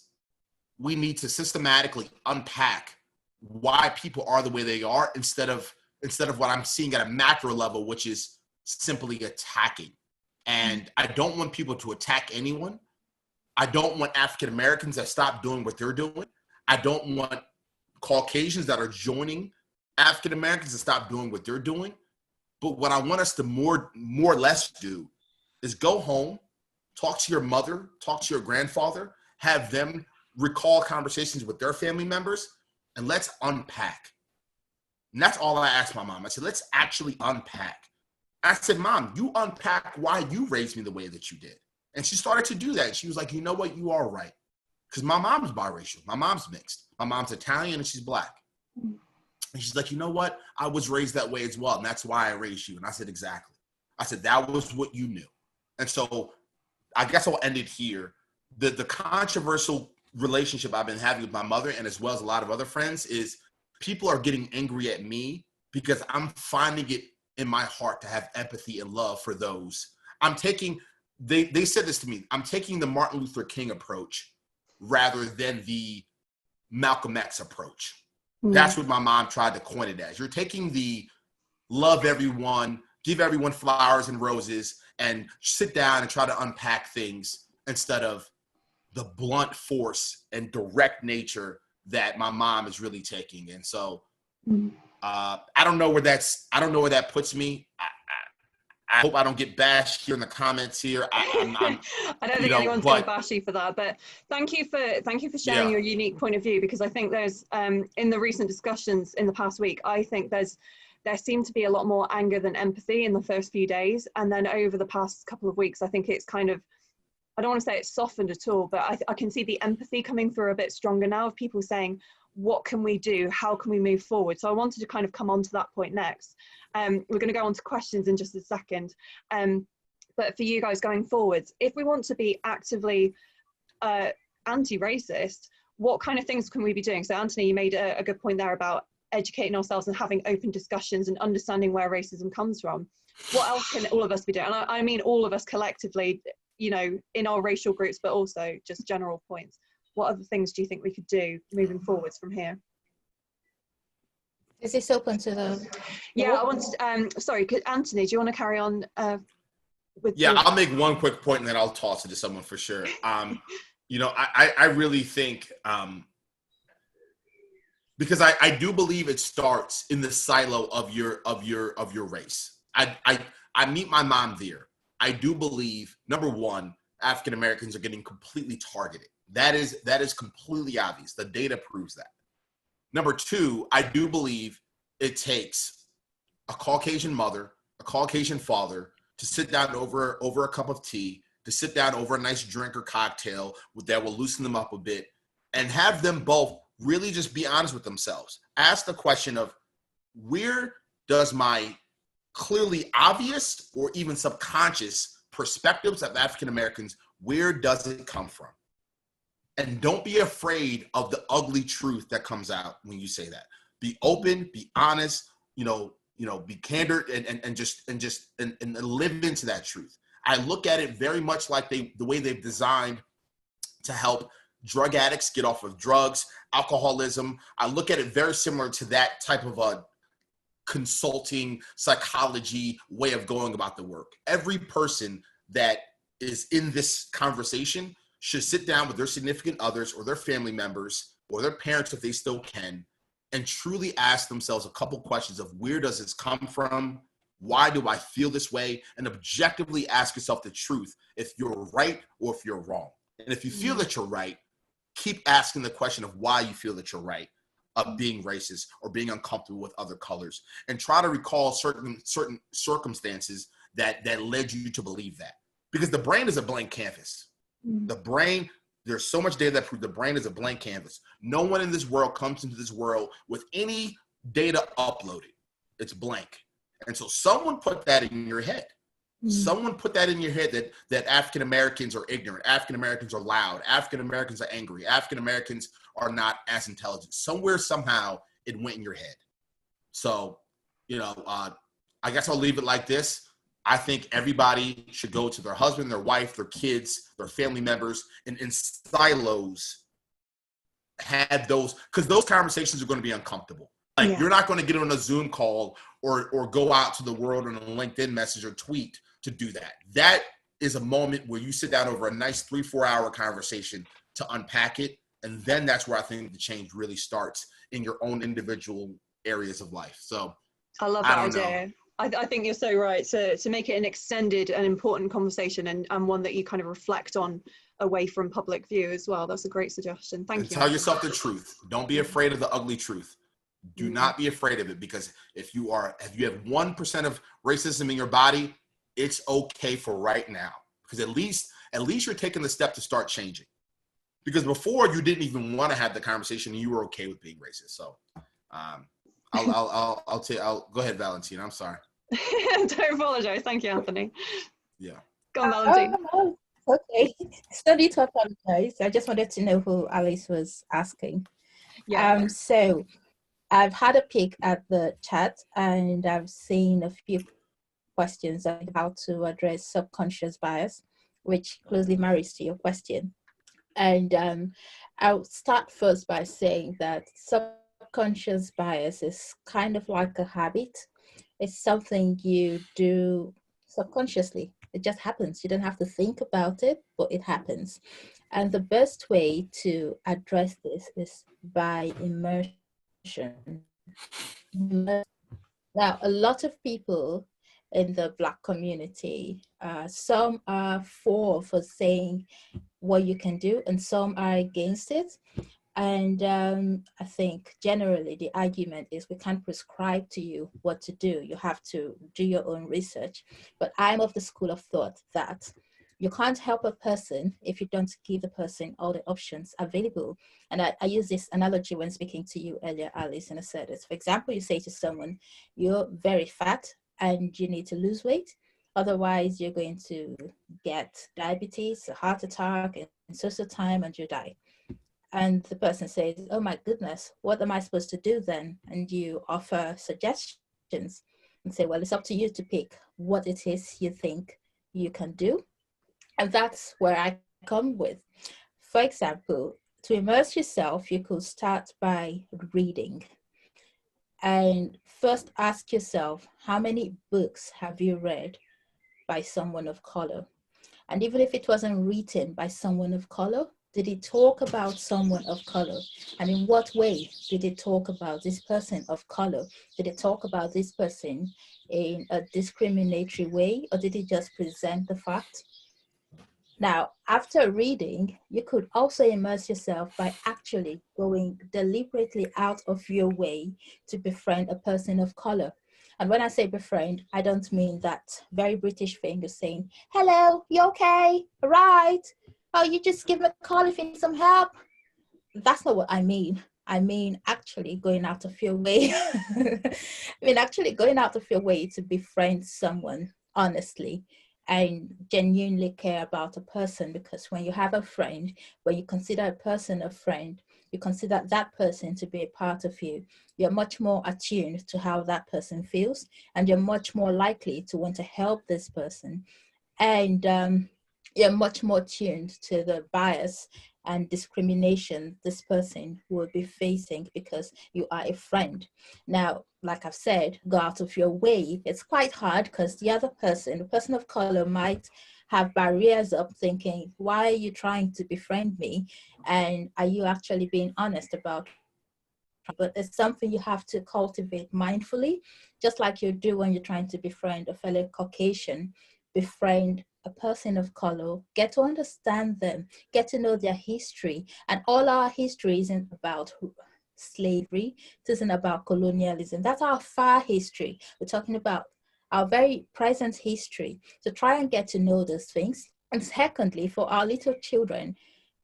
we need to systematically unpack why people are the way they are instead of what I'm seeing at a macro level, which is simply attacking. And I don't want people to attack anyone. I don't want African Americans that stop doing what they're doing. I don't want Caucasians that are joining African Americans to stop doing what they're doing. But what I want us to more or less do is go home, talk to your mother, talk to your grandfather, have them recall conversations with their family members, and let's unpack. And that's all I asked my mom. I said, let's actually unpack. I said, Mom, you unpack why you raised me the way that you did. And she started to do that. And she was like, you know what? You are right. Because my mom's biracial. My mom's mixed. My mom's Italian and she's black. And she's like, you know what? I was raised that way as well. And that's why I raised you. And I said, exactly. I said, that was what you knew. And so I guess I'll end it here. The controversial relationship I've been having with my mother, and as well as a lot of other friends, is people are getting angry at me because I'm finding it in my heart to have empathy and love for those. I'm taking, they said this to me, I'm taking the Martin Luther King approach rather than the Malcolm X approach. Mm-hmm. That's what my mom tried to coin it as. You're taking the love everyone, give everyone flowers and roses, and sit down and try to unpack things instead of the blunt force and direct nature that my mom is really taking. And so I don't know where that puts me. I hope I don't get bashed here in the comments here. I don't think anyone's going to bash you for that, but thank you for sharing your unique point of view, because I think there's in the recent discussions in the past week, I think there seemed to be a lot more anger than empathy in the first few days, and then over the past couple of weeks, I think it's kind of, I don't want to say it's softened at all, but I can see the empathy coming through a bit stronger now, of people saying, what can we do? How can we move forward? So I wanted to kind of come on to that point next. We're going to go on to questions in just a second. But for you guys going forwards, if we want to be actively anti-racist, what kind of things can we be doing? So Anthony, you made a good point there about educating ourselves and having open discussions and understanding where racism comes from. What else can all of us be doing? And I mean all of us collectively, in our racial groups, but also just general points. What other things do you think we could do moving forwards from here? Is this open to the... Yeah, I wanted, sorry, Anthony, do you want to carry on with... Yeah, I'll make one quick point and then I'll toss it to someone for sure. I really think, because I do believe it starts in the silo of your race. I meet my mom there. I do believe, number one, African Americans are getting completely targeted. That is completely obvious. The data proves that. Number two, I do believe it takes a Caucasian mother, a Caucasian father to sit down over a cup of tea, to sit down over a nice drink or cocktail that will loosen them up a bit, and have them both really just be honest with themselves. Ask the question of, where does my clearly obvious or even subconscious perspectives of African Americans, where does it come from? And don't be afraid of the ugly truth that comes out when you say that. Be open, be honest, be candid and live into that truth. I look at it very much like the way they've designed to help drug addicts get off of drugs, alcoholism. I look at it very similar to that type of a consulting psychology way of going about the work. Every person that is in this conversation should sit down with their significant others or their family members or their parents if they still can, and truly ask themselves a couple questions of, where does this come from? why do I feel this way? And objectively ask yourself the truth, if you're right or if you're wrong. And if you feel that you're right, keep asking the question of why you feel that you're right, of being racist or being uncomfortable with other colors, and try to recall certain circumstances that led you to believe that. Because the brain is a blank canvas. The brain, there's so much data that proves the brain is a blank canvas. No one in this world comes into this world with any data uploaded. It's blank. And so someone put that in your head. Someone put that in your head that African Americans are ignorant, African Americans are loud, African Americans are angry, African Americans are not as intelligent. Somewhere, somehow, it went in your head. So, I guess I'll leave it like this. I think everybody should go to their husband, their wife, their kids, their family members, and in silos have those, because those conversations are going to be uncomfortable. Like, you're not going to get on a Zoom call or go out to the world on a LinkedIn message or tweet to do that. That is a moment where you sit down over a nice 3-4 hour conversation to unpack it. And then that's where I think the change really starts in your own individual areas of life. So I love that idea. I think you're so right. To make it an extended and important conversation and one that you kind of reflect on away from public view as well. That's a great suggestion. Thank you. Tell yourself the truth. Don't be afraid of the ugly truth. Do not be afraid of it, because if you have 1% of racism in your body, it's okay for right now, because at least you're taking the step to start changing. Because before, you didn't even want to have the conversation and you were okay with being racist. So I'll go ahead, Valentina. I'm sorry. Don't apologize. Thank you, Anthony. Yeah. Go on, Valentina. Okay. No need to apologize. I just wanted to know who Alice was asking. Yeah. So I've had a peek at the chat and I've seen a few questions on how to address subconscious bias, which closely marries to your question. And I'll start first by saying that subconscious bias is kind of like a habit. It's something you do subconsciously. It just happens. You don't have to think about it, but it happens. And the best way to address this is by immersion. Now, a lot of people in the Black community, some are for saying what you can do, and some are against it. And I think generally the argument is we can't prescribe to you what to do. You have to do your own research. But I'm of the school of thought that you can't help a person if you don't give the person all the options available. And I use this analogy when speaking to you earlier, Alice, and I said this. For example, you say to someone, you're very fat and you need to lose weight. Otherwise, you're going to get diabetes, a heart attack, in social time, and you die. And the person says, oh my goodness, what am I supposed to do then? And you offer suggestions and say, well, it's up to you to pick what it is you think you can do. And that's where I come with. For example, to immerse yourself, you could start by reading. And first ask yourself, how many books have you read by someone of color? And even if it wasn't written by someone of color, did it talk about someone of color? And in what way did it talk about this person of color? Did it talk about this person in a discriminatory way, or did it just present the fact? Now, after reading, you could also immerse yourself by actually going deliberately out of your way to befriend a person of color. And when I say befriend, I don't mean that very British thing of saying, hello, you okay? All right. Oh, you just give me a call if you need some help. That's not what I mean. I mean, actually going out of your way. Actually going out of your way to befriend someone honestly and genuinely care about a person. Because when you have a friend, when you consider a person a friend, you consider that person to be a part of you. You're much more attuned to how that person feels, and you're much more likely to want to help this person. And you're much more tuned to the bias and discrimination this person will be facing because you are a friend. Now, like I've said, go out of your way. It's quite hard because the other person, the person of color, might have barriers up thinking, why are you trying to befriend me? And are you actually being honest about but it's something you have to cultivate mindfully, just like you do when you're trying to befriend a fellow Caucasian, befriend a person of color, get to understand them, get to know their history. And all our history isn't about slavery, it isn't about colonialism. That's our far history. We're talking about our very present history. So try and get to know those things. And secondly, for our little children,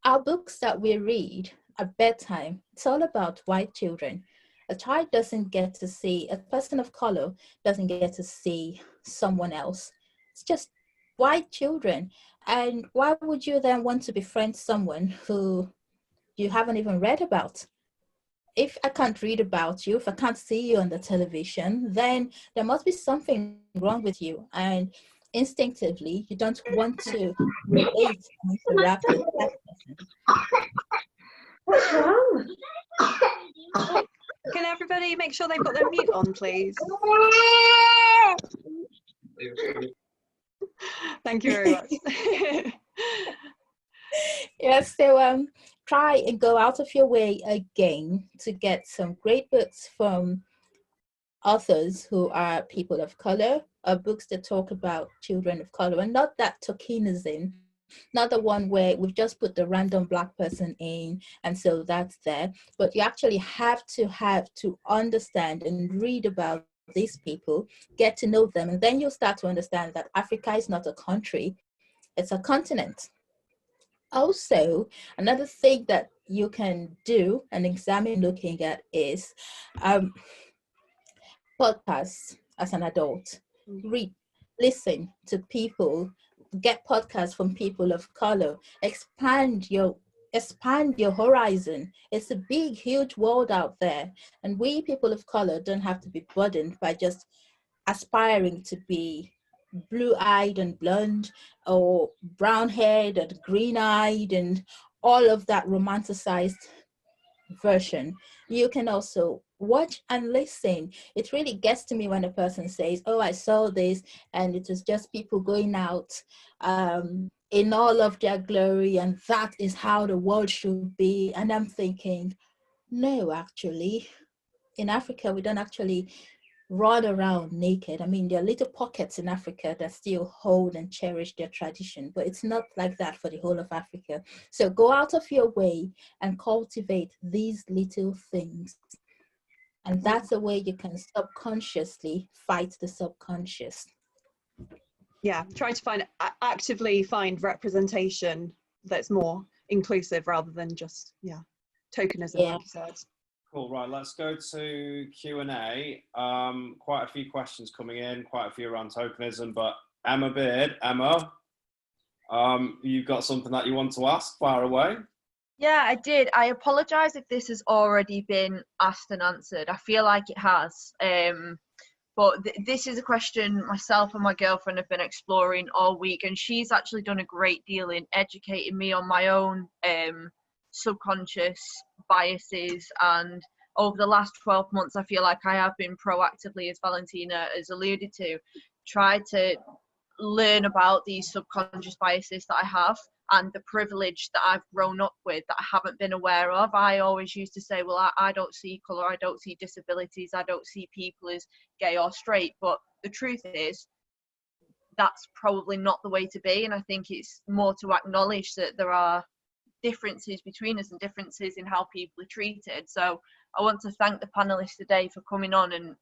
our books that we read at bedtime, it's all about white children. A child doesn't get to see, a person of color doesn't get to see someone else. It's just white children. And why would you then want to befriend someone who you haven't even read about? If I can't read about you, if I can't see you on the television, then there must be something wrong with you. And instinctively, you don't want to relate and interact with that person. What's wrong? Can everybody make sure they've got their mute on, please? Thank you very much. Yes, so try and go out of your way again to get some great books from authors who are people of color, books that talk about children of color, and not that tokenism, not the one where we've just put the random Black person in and so that's there, but you actually have to understand and read about these people, get to know them, and then you'll start to understand that Africa is not a country, it's a continent. Also, another thing that you can do and examine looking at is podcasts as an adult. Read, listen to people, get podcasts from people of color, expand your horizon. It's a big, huge world out there. And we people of color don't have to be burdened by just aspiring to be blue-eyed and blonde or brown-haired and green-eyed and all of that romanticized version. You can also watch and listen. It really gets to me when a person says, oh, I saw this and it was just people going out in all of their glory and that is how the world should be. And I'm thinking, no, actually, in Africa, we don't actually run around naked. I mean, there are little pockets in Africa that still hold and cherish their tradition, but it's not like that for the whole of Africa. So go out of your way and cultivate these little things. And that's a way you can subconsciously fight the subconscious. Yeah, try to actively find representation that's more inclusive rather than just, tokenism, like you said. Cool, right, let's go to Q&A. Quite a few questions coming in, quite a few around tokenism, but Emma Beard, you've got something that you want to ask, fire away. Yeah, I did. I apologise if this has already been asked and answered. I feel like it has. But this is a question myself and my girlfriend have been exploring all week, and she's actually done a great deal in educating me on my own subconscious biases. And over the last 12 months, I feel like I have been proactively, as Valentina has alluded to, tried to learn about these subconscious biases that I have and the privilege that I've grown up with that I haven't been aware of. I always used to say, well, I don't see colour, I don't see disabilities, I don't see people as gay or straight. But the truth is, that's probably not the way to be. And I think it's more to acknowledge that there are differences between us and differences in how people are treated. So I want to thank the panelists today for coming on and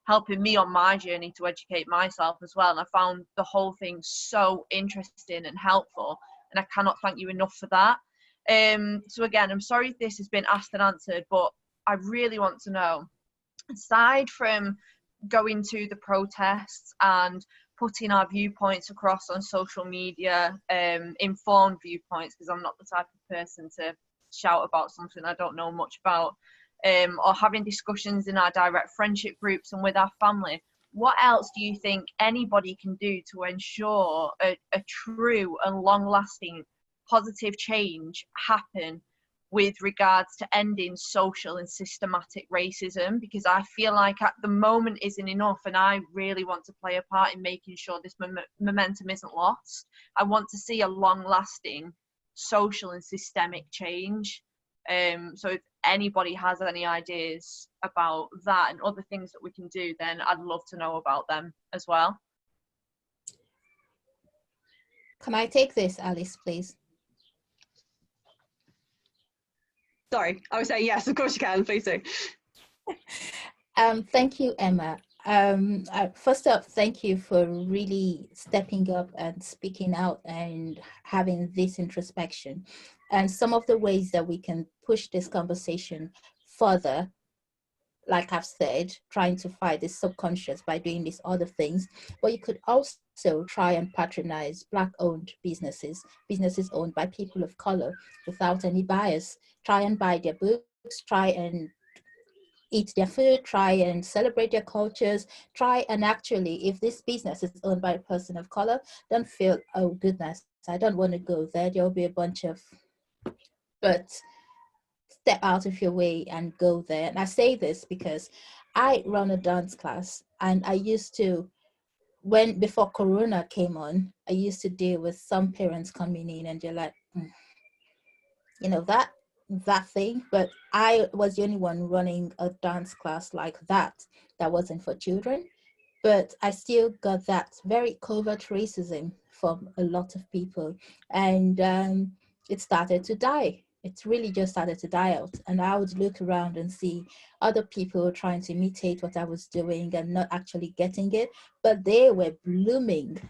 helping me on my journey to educate myself as well. And I found the whole thing so interesting and helpful, and I cannot thank you enough for that. So again, I'm sorry if this has been asked and answered, but I really want to know, aside from going to the protests and putting our viewpoints across on social media, informed viewpoints, because I'm not the type of person to shout about something I don't know much about, or having discussions in our direct friendship groups and with our family, what else do you think anybody can do to ensure a true and long-lasting positive change happen with regards to ending social and systematic racism? Because I feel like at the moment isn't enough, and I really want to play a part in making sure this momentum isn't lost. I want to see a long-lasting social and systemic change. So if anybody has any ideas about that and other things that we can do, then I'd love to know about them as well. Can I take this, Alice, please? Sorry, I was saying yes, of course you can, please do. Thank you, Emma. First up, thank you for really stepping up and speaking out and having this introspection. And some of the ways that we can push this conversation further, like I've said, trying to fight this subconscious by doing these other things, but you could also try and patronize Black-owned businesses, businesses owned by people of color without any bias. Try and buy their books, try and eat their food, try and celebrate their cultures, try and actually, if this business is owned by a person of color, don't feel, oh goodness, I don't want to go there, there'll be a bunch of, but step out of your way and go there. And I say this because I run a dance class, and I used to, before Corona came on, I used to deal with some parents coming in and they're like, you know, that thing, but I was the only one running a dance class like that wasn't for children. But I still got that very covert racism from a lot of people, and it started to die. It really just started to die out. And I would look around and see other people trying to imitate what I was doing and not actually getting it, but they were blooming.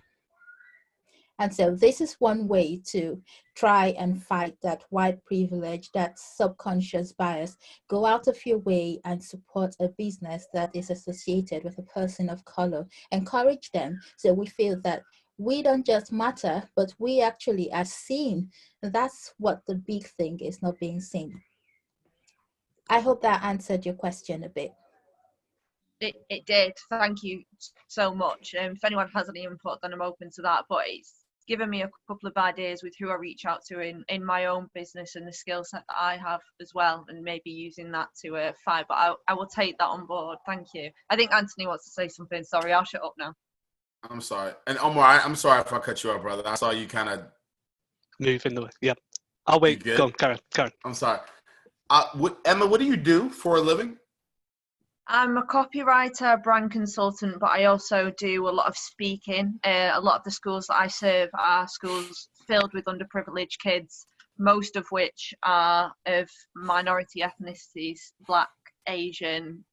And so this is one way to try and fight that white privilege, that subconscious bias. Go out of your way and support a business that is associated with a person of color. Encourage them so we feel that we don't just matter, but we actually are seen. That's what the big thing is, not being seen. I hope that answered your question a bit. It did. Thank you so much. If anyone has any input, then I'm open to that. But it's given me a couple of ideas with who I reach out to in my own business and the skill set that I have as well, and maybe using that to fight. But I will take that on board. Thank you. I think Anthony wants to say something. Sorry, I'll shut up now. I'm sorry. And Omar, I'm sorry if I cut you off, brother. I saw you kind of Move in the way. Yeah. I'll wait. Go on, Karen. I'm sorry. Emma, what do you do for a living? I'm a copywriter, brand consultant, but I also do a lot of speaking. A lot of the schools that I serve are schools filled with underprivileged kids, most of which are of minority ethnicities, Black, Asian.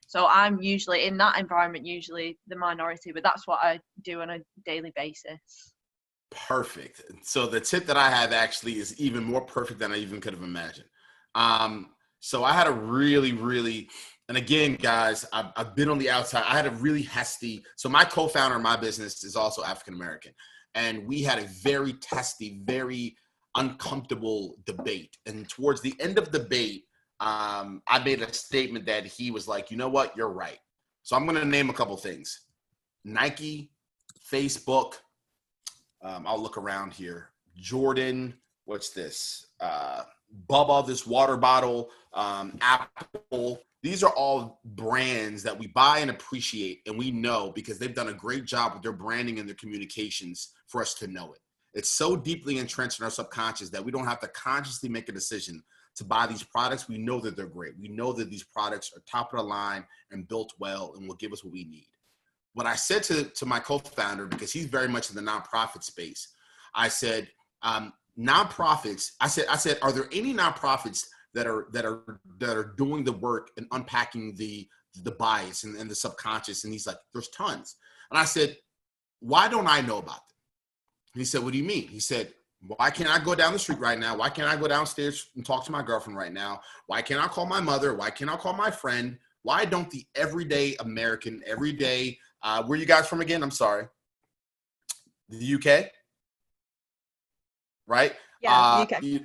So I'm usually in that environment, usually the minority, but that's what I do on a daily basis. Perfect. So the tip that I have actually is even more perfect than I even could have imagined. So I had a really, and again, guys, I've been on the outside. I had a really testy, so my co-founder of my business is also African-American. And we had a very testy, very uncomfortable debate. And towards the end of the debate, I made a statement that he was like, you know what, you're right. So I'm going to name a couple things. Nike, Facebook, I'll look around here. Jordan, what's this? Bubba, this water bottle, Apple. These are all brands that we buy and appreciate, and we know because they've done a great job with their branding and their communications for us to know it. It's so deeply entrenched in our subconscious that we don't have to consciously make a decision to buy these products. We know that they're great. We know that these products are top of the line and built well and will give us what we need. What I said to my co-founder, because he's very much in the nonprofit space, I said, nonprofits, I said, are there any nonprofits that are doing the work and unpacking the bias and the subconscious? And he's like, there's tons. And I said, why don't I know about them? And he said, what do you mean? He said, why can't I go down the street right now? Why can't I go downstairs and talk to my girlfriend right now? Why can't I call my mother? Why can't I call my friend? Why don't the everyday American, everyday, where you guys from again? I'm sorry. The UK? Right? Yeah, UK.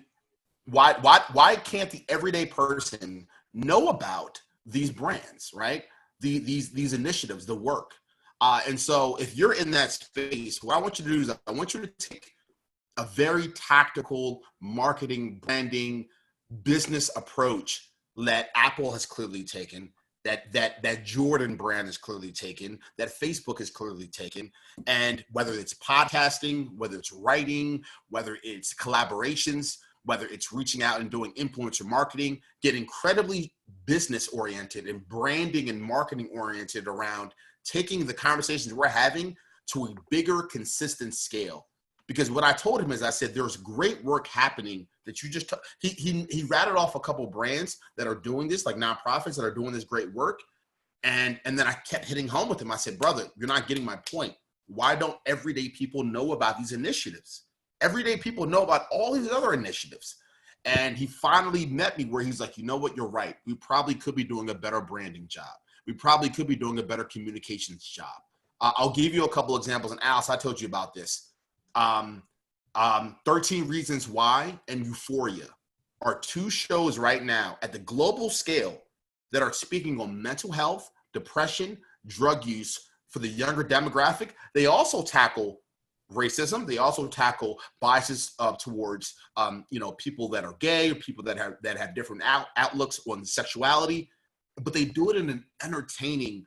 Why can't the everyday person know about these brands, right? These initiatives, the work. And so if you're in that space, what I want you to do is I want you to take a very tactical marketing, branding, business approach that Apple has clearly taken, that Jordan brand is clearly taken, that Facebook is clearly taken. And whether it's podcasting, whether it's writing, whether it's collaborations, whether it's reaching out and doing influencer marketing, get incredibly business oriented and branding and marketing oriented around taking the conversations we're having to a bigger, consistent scale. Because what I told him is, I said, there's great work happening that you just, he rattled off a couple brands that are doing this, like nonprofits that are doing this great work. And then I kept hitting home with him. I said, brother, you're not getting my point. Why don't everyday people know about these initiatives? Everyday people know about all these other initiatives. And he finally met me where he's like, you know what, you're right. We probably could be doing a better branding job. We probably could be doing a better communications job. I'll give you a couple examples. And Alice, I told you about this. 13 Reasons Why and Euphoria are two shows right now at the global scale that are speaking on mental health, depression, drug use for the younger demographic. They also tackle racism. They also tackle biases towards people that are gay, or people that have different outlooks on sexuality, but they do it in an entertaining,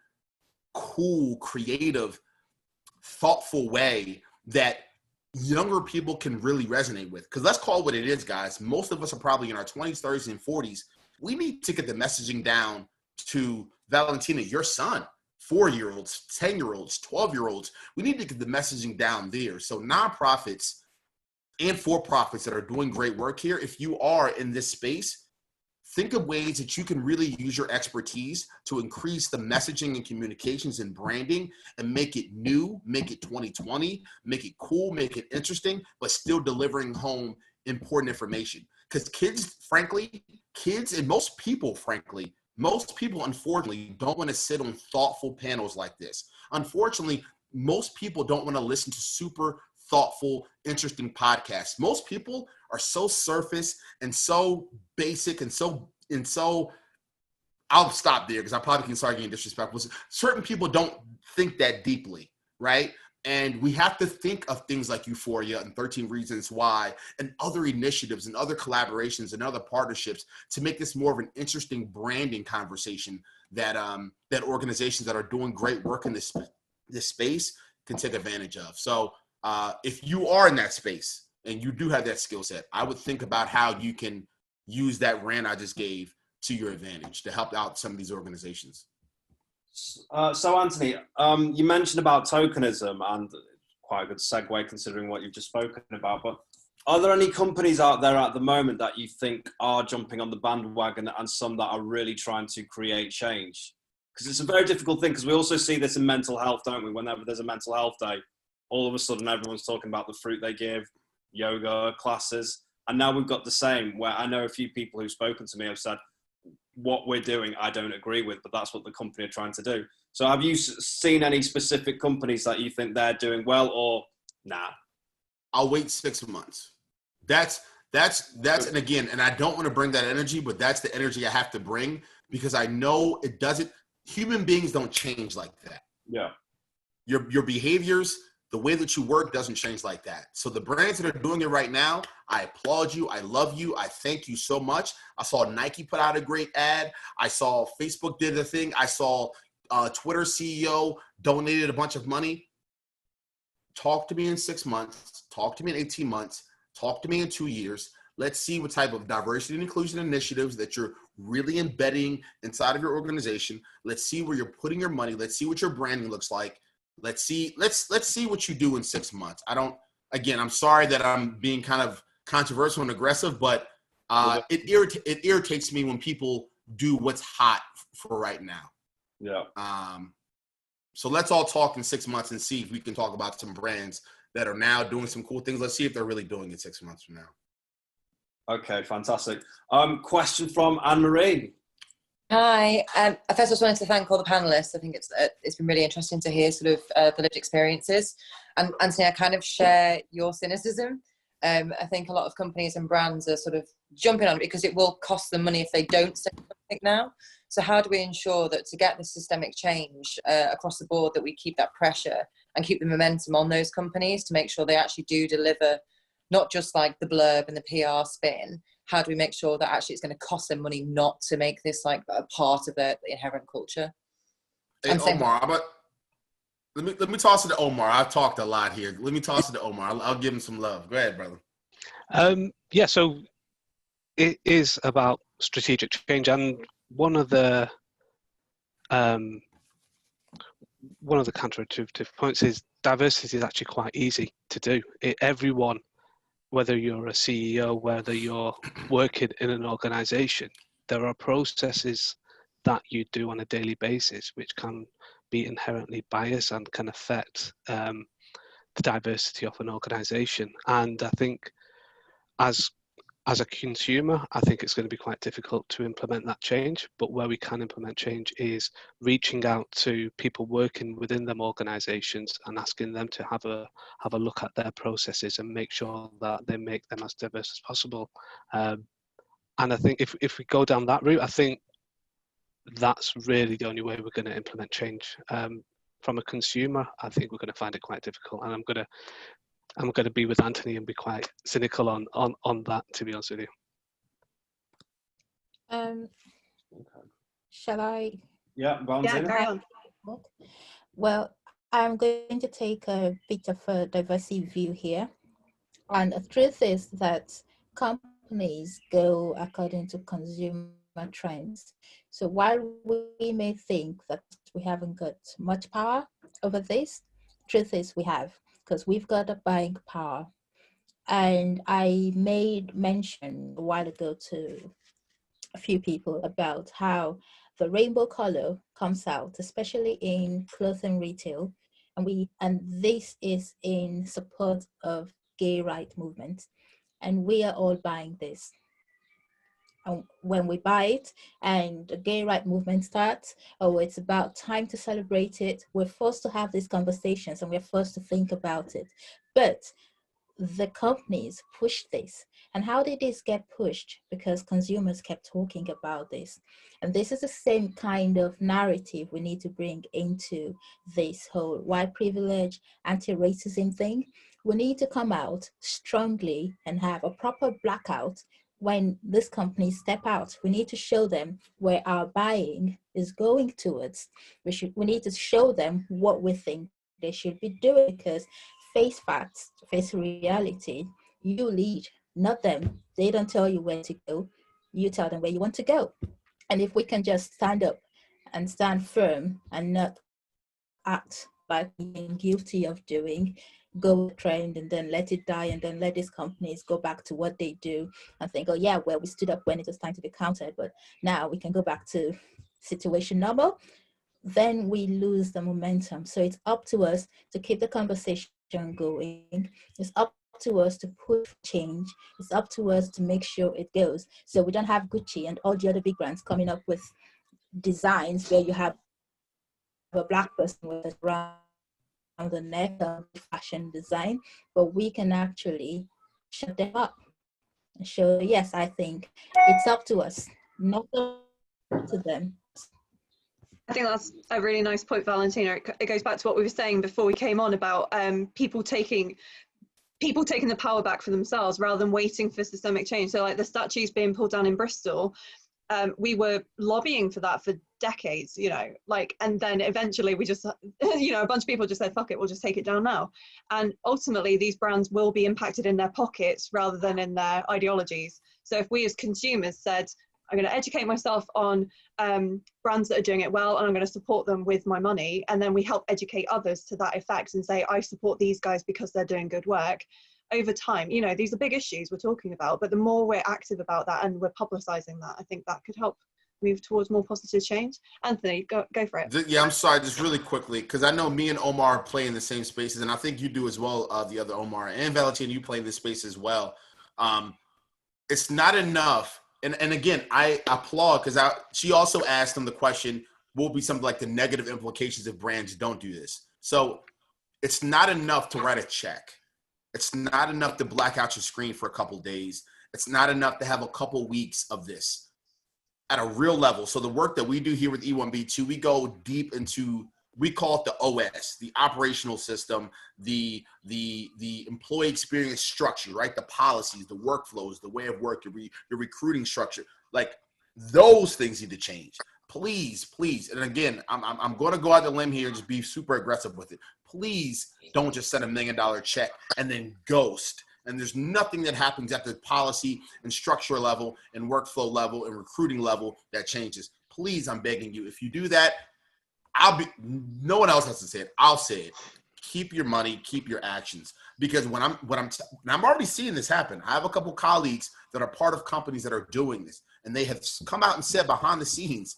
cool, creative, thoughtful way that younger people can really resonate with. Because let's call it what it is, guys. Most of us are probably in our 20s, 30s, and 40s. We need to get the messaging down to Valentina, your son, 4-year-olds, 10-year-olds, 12-year-olds. We need to get the messaging down there. So nonprofits and for-profits that are doing great work here, if you are in this space, think of ways that you can really use your expertise to increase the messaging and communications and branding and make it new, make it 2020, make it cool, make it interesting, but still delivering home important information. Because kids and most people, unfortunately, don't want to sit on thoughtful panels like this. Unfortunately, most people don't want to listen to super thoughtful, interesting podcasts. Most people are so surface and so basic and so I'll stop there because I probably can start getting disrespectful. Certain people don't think that deeply, right? And we have to think of things like Euphoria and 13 Reasons Why and other initiatives and other collaborations and other partnerships to make this more of an interesting branding conversation that organizations that are doing great work in this space can take advantage of. So if you are in that space and you do have that skill set, I would think about how you can use that rant I just gave to your advantage to help out some of these organizations. So Anthony, you mentioned about tokenism, and quite a good segue considering what you've just spoken about, but are there any companies out there at the moment that you think are jumping on the bandwagon and some that are really trying to create change? Because it's a very difficult thing, because we also see this in mental health, don't we? Whenever there's a mental health day, all of a sudden everyone's talking about the fruit they give, yoga classes, and now we've got the same, where I know a few people who've spoken to me have said, what we're doing, I don't agree with, but that's what the company are trying to do. So have you seen any specific companies that you think they're doing well, or nah? I'll wait 6 months. That's, and again, and I don't want to bring that energy, but that's the energy I have to bring, because I know it doesn't, human beings don't change like that. Yeah. Your behaviors, the way that you work doesn't change like that. So the brands that are doing it right now, I applaud you. I love you. I thank you so much. I saw Nike put out a great ad. I saw Facebook did a thing. I saw Twitter CEO donated a bunch of money. Talk to me in 6 months. Talk to me in 18 months. Talk to me in 2 years. Let's see what type of diversity and inclusion initiatives that you're really embedding inside of your organization. Let's see where you're putting your money. Let's see what your branding looks like. Let's see what you do in 6 months. I'm sorry that I'm being kind of controversial and aggressive, but it irritates me when people do what's hot for right now. Yeah. So let's all talk in 6 months and see if we can talk about some brands that are now doing some cool things. Let's see if they're really doing it 6 months from now. Okay, fantastic. Question from Anne-Marie. Hi. First, I just wanted to thank all the panelists. I think it's been really interesting to hear sort of the lived experiences. And Anthony, I kind of share your cynicism. I think a lot of companies and brands are sort of jumping on it because it will cost them money if they don't say something now. So how do we ensure that to get the systemic change across the board, that we keep that pressure and keep the momentum on those companies to make sure they actually do deliver, not just like the blurb and the PR spin? How do we make sure that actually it's going to cost them money not to make this like a part of their inherent culture? Hey, Omar, let me toss it to Omar. I've talked a lot here. Let me toss it to Omar. I'll give him some love. Go ahead, brother. So it is about strategic change, and one of the counterintuitive points is diversity is actually quite easy to do. Everyone, whether you're a CEO, whether you're working in an organization, there are processes that you do on a daily basis which can be inherently biased and can affect the diversity of an organization. And I think as a consumer, I think it's going to be quite difficult to implement that change. But where we can implement change is reaching out to people working within them organizations and asking them to have a look at their processes and make sure that they make them as diverse as possible. And I think if we go down that route, I think that's really the only way we're going to implement change. From a consumer, I think we're going to find it quite difficult, and I'm going to be with Anthony and be quite cynical on that, to be honest with you. Shall I? Yeah, Yeah, carry on. Well, I'm going to take a bit of a diversity view here. And the truth is that companies go according to consumer trends. So while we may think that we haven't got much power over this, truth is we have, because we've got a buying power. And I made mention a while ago to a few people about how the rainbow color comes out, especially in clothing retail. And this is in support of gay rights movement. And we are all buying this. And when we buy it and the gay rights movement starts, oh, it's about time to celebrate it, we're forced to have these conversations and we're forced to think about it. But the companies pushed this. And how did this get pushed? Because consumers kept talking about this. And this is the same kind of narrative we need to bring into this whole white privilege, anti-racism thing. We need to come out strongly and have a proper blackout when these companies step out. We need to show them where our buying is going towards. We need to show them what we think they should be doing, because face facts, face reality, you lead, not them. They don't tell you where to go, you tell them where you want to go. And if we can just stand up and stand firm and not act like being guilty of doing, go with the trend and then let it die, and then let these companies go back to what they do and think, oh yeah, well, we stood up when it was time to be counted, but now we can go back to situation normal, then we lose the momentum. So it's up to us to keep the conversation going. It's up to us to push change. It's up to us to make sure it goes. So we don't have Gucci and all the other big brands coming up with designs where you have a black person with a round the neck of fashion design, but we can actually shut them up and show, yes, I think it's up to us, not up to them. I think that's a really nice point, Valentina. It goes back to what we were saying before we came on about people taking the power back for themselves rather than waiting for systemic change. So like the statues being pulled down in Bristol, we were lobbying for that for decades, and then eventually we just, a bunch of people just said, fuck it, we'll just take it down now. And ultimately these brands will be impacted in their pockets rather than in their ideologies. So if we as consumers said, I'm going to educate myself on brands that are doing it well, and I'm going to support them with my money, and then we help educate others to that effect and say, I support these guys because they're doing good work. Over time, these are big issues we're talking about, but the more we're active about that and we're publicizing that, I think that could help move towards more positive change. Anthony, go for it. Yeah, I'm sorry, just really quickly, because I know me and Omar play in the same spaces, and I think you do as well, the other Omar, and Valentina, you play in this space as well. It's not enough. And again, I applaud, because she also asked him the question, what will be some like the negative implications if brands don't do this? So it's not enough to write a check. It's not enough to black out your screen for a couple of days. It's not enough to have a couple weeks of this at a real level. So the work that we do here with E1B2, we go deep into, we call it the OS, the operational system, the employee experience structure, right? The policies, the workflows, the way of work, your recruiting structure, like those things need to change. Please. And again, I'm going to go out the limb here and just be super aggressive with it. Please don't just send $1 million check and then ghost And there's nothing that happens at the policy and structure level and workflow level and recruiting level that changes. Please, I'm begging you, if you do that, no one else has to say it. I'll say it. Keep your money, keep your actions. Because I'm already seeing this happen. I have a couple colleagues that are part of companies that are doing this, and they have come out and said behind the scenes,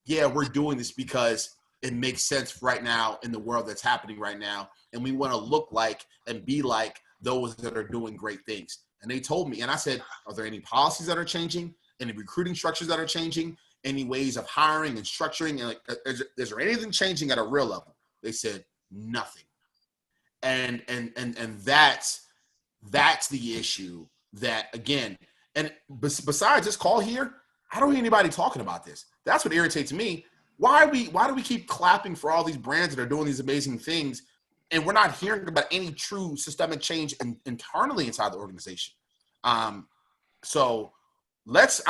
yeah, we're doing this because it makes sense right now in the world that's happening right now. And we want to look like and be like those that are doing great things. And they told me, and I said, are there any policies that are changing? Any recruiting structures that are changing? Any ways of hiring and structuring? And like, is there anything changing at a real level? They said nothing. And that's the issue that, again, and besides this call here, I don't hear anybody talking about this. That's what irritates me. Why do we keep clapping for all these brands that are doing these amazing things, and we're not hearing about any true systemic change internally inside the organization? So let's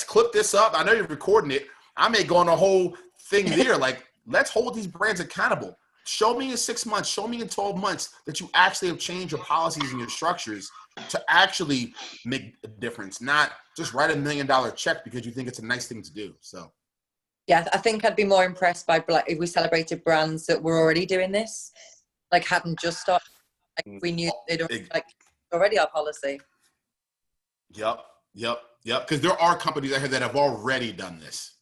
clip this up. I know you're recording it. I may go on a whole thing there. Like, let's hold these brands accountable. Show me in 6 months, show me in 12 months that you actually have changed your policies and your structures to actually make a difference, not just write $1 million check because you think it's a nice thing to do. So. Yeah, I think I'd be more impressed by if we celebrated brands that were already doing this, like hadn't just started. Like we knew they'd already our policy. Yep. Because there are companies out here that have already done this,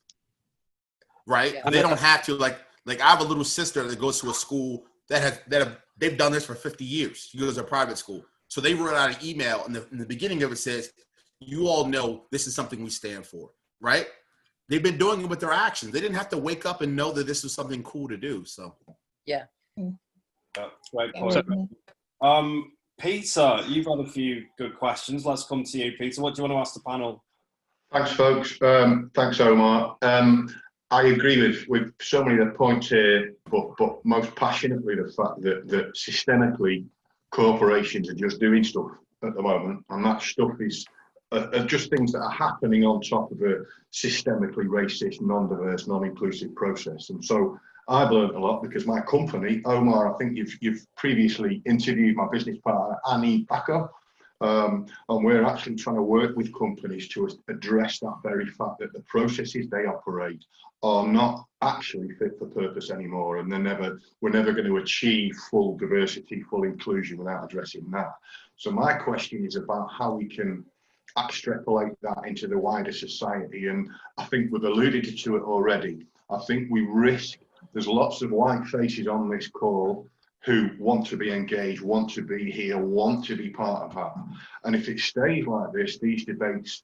right? Yeah. And they don't have to. Like I have a little sister that goes to a school they've done this for 50 years. She goes to a private school, so they wrote out an email, and in the beginning of it says, "You all know this is something we stand for," right? They've been doing it with their actions. They didn't have to wake up and know that this was something cool to do. So, yeah. Great point. Peter, you've had a few good questions. Let's come to you, Peter. What do you want to ask the panel? Thanks, folks. Thanks, Omar. I agree with so many of the points here, but most passionately the fact that systemically corporations are just doing stuff at the moment, and that stuff is just things that are happening on top of a systemically racist, non-diverse, non-inclusive process. And so I've learned a lot because my company, Omar, I think you've previously interviewed my business partner, Annie Backer, and we're actually trying to work with companies to address that very fact that the processes they operate are not actually fit for purpose anymore, and we're never going to achieve full diversity, full inclusion without addressing that. So my question is about how we can extrapolate that into the wider society, and I think we've alluded to it already. I think we risk, there's lots of white faces on this call who want to be engaged, want to be here, want to be part of that. And if it stays like this, these debates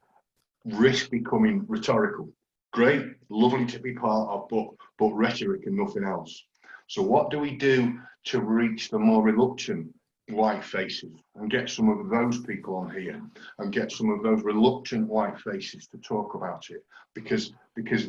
risk becoming rhetorical. Great, lovely to be part of, but rhetoric and nothing else. So what do we do to reach the more reluctant white faces and get some of those people on here and get some of those reluctant white faces to talk about it? Because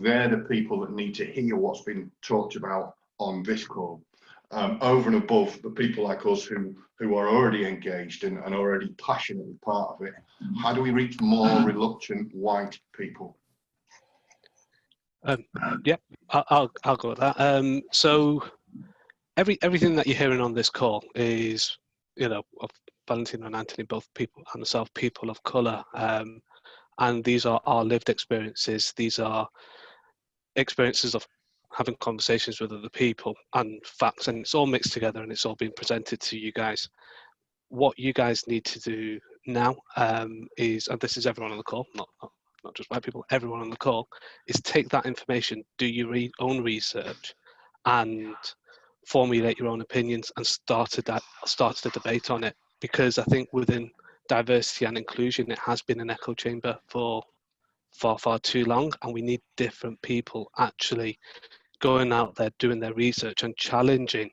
they're the people that need to hear what's been talked about on this call. Over and above the people like us who are already engaged and already passionately part of it. How do we reach more reluctant white people? Yeah, I'll go with that. So everything that you're hearing on this call is, of Valentino and Anthony, both people and myself, people of colour, and these are our lived experiences. These are experiences of having conversations with other people and facts, and it's all mixed together and it's all being presented to you guys. What you guys need to do now is, and this is everyone on the call, not just white people, everyone on the call, is take that information, do your own research, and formulate your own opinions and start a debate on it. Because I think within diversity and inclusion, it has been an echo chamber for far too long, and we need different people actually going out there, doing their research and challenging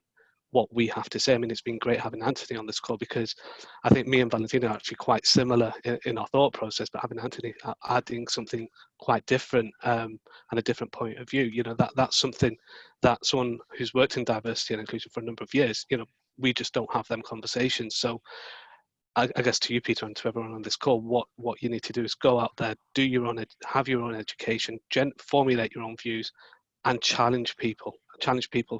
what we have to say. I mean, it's been great having Anthony on this call, because I think me and Valentino are actually quite similar in our thought process, but having Anthony adding something quite different and a different point of view, that's something that someone who's worked in diversity and inclusion for a number of years, we just don't have them conversations. So I guess to you, Peter, and to everyone on this call, what you need to do is go out there, have your own education, formulate your own views, and challenge people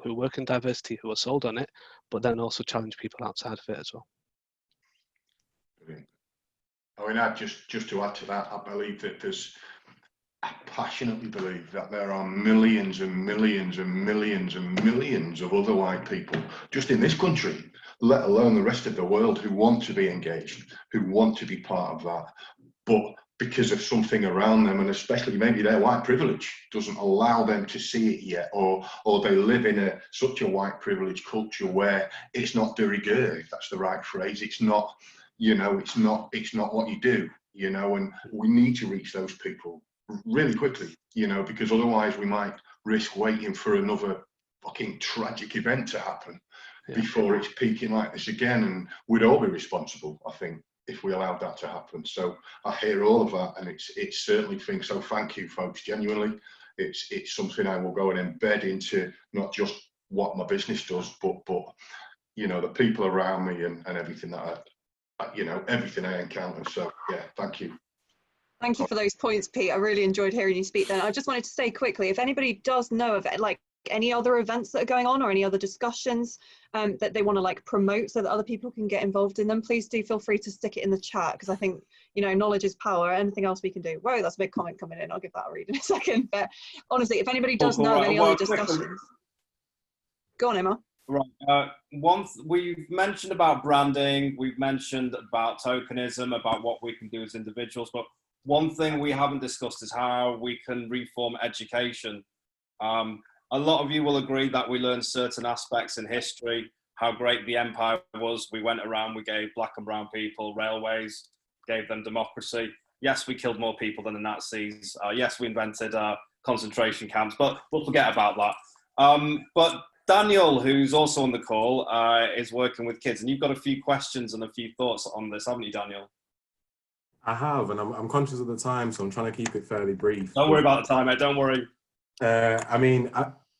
who work in diversity, who are sold on it, but then also challenge people outside of it as well. I mean, just to add to that, I passionately believe that there are millions and millions and millions and millions of other white people just in this country, let alone the rest of the world, who want to be engaged, who want to be part of that, but because of something around them, and especially maybe their white privilege doesn't allow them to see it yet, or they live in such a white privilege culture where it's not de rigueur, if that's the right phrase. It's not, it's not what you do, and we need to reach those people really quickly, because otherwise we might risk waiting for another fucking tragic event to happen before it's peaking like this again, and we'd all be responsible, I think, if we allowed that to happen. So I hear all of that, and it's certainly things. So thank you, folks. Genuinely, it's something I will go and embed into not just what my business does, but the people around me and everything that everything I encounter. So yeah, thank you. Thank you for those points, Pete. I really enjoyed hearing you speak then. I just wanted to say quickly, if anybody does know of it, like any other events that are going on or any other discussions that they want to like promote so that other people can get involved in them, please do feel free to stick it in the chat, because I think, knowledge is power. Anything else we can do. Whoa, that's a big comment coming in. I'll give that a read in a second. But honestly, if anybody does know of any other discussions. Go on, Emma. Right. We've mentioned about branding, we've mentioned about tokenism, about what we can do as individuals, but one thing we haven't discussed is how we can reform education. A lot of you will agree that we learned certain aspects in history, how great the empire was. We went around, we gave black and brown people railways, gave them democracy. Yes, we killed more people than the Nazis. Yes, we invented concentration camps, but we'll forget about that. But Daniel, who's also on the call, is working with kids, and you've got a few questions and a few thoughts on this, haven't you, Daniel? I have, and I'm conscious of the time, so I'm trying to keep it fairly brief. Don't worry about the time, mate, don't worry. I mean,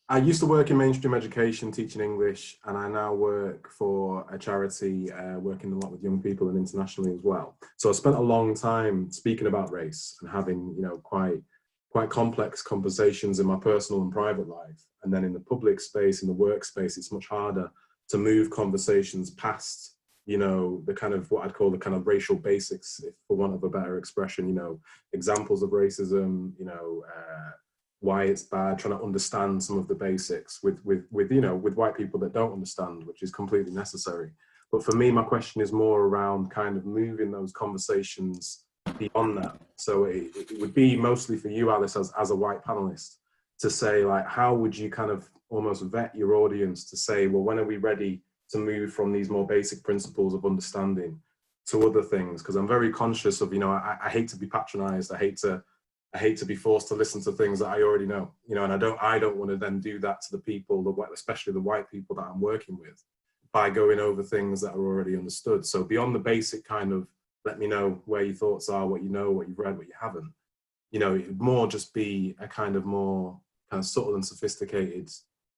I used to work in mainstream education, teaching English, and I now work for a charity working a lot with young people and internationally as well. So I spent a long time speaking about race and having, quite complex conversations in my personal and private life. And then in the public space, in the workspace, it's much harder to move conversations past, the kind of what I'd call the kind of racial basics, if for want of a better expression, examples of racism, why it's bad, trying to understand some of the basics with white people that don't understand, which is completely necessary. But for me, my question is more around kind of moving those conversations beyond that. So it would be mostly for you, Alice, as a white panelist, to say, like, how would you kind of almost vet your audience to say, well, when are we ready to move from these more basic principles of understanding to other things? Because I'm very conscious of, I hate to be patronized. I hate to be forced to listen to things that I already know, and I don't want to then do that to the people, especially the white people that I'm working with, by going over things that are already understood. So beyond the basic kind of, let me know where your thoughts are, what you know, what you've read, what you haven't, it'd more just be a kind of more kind of subtle and sophisticated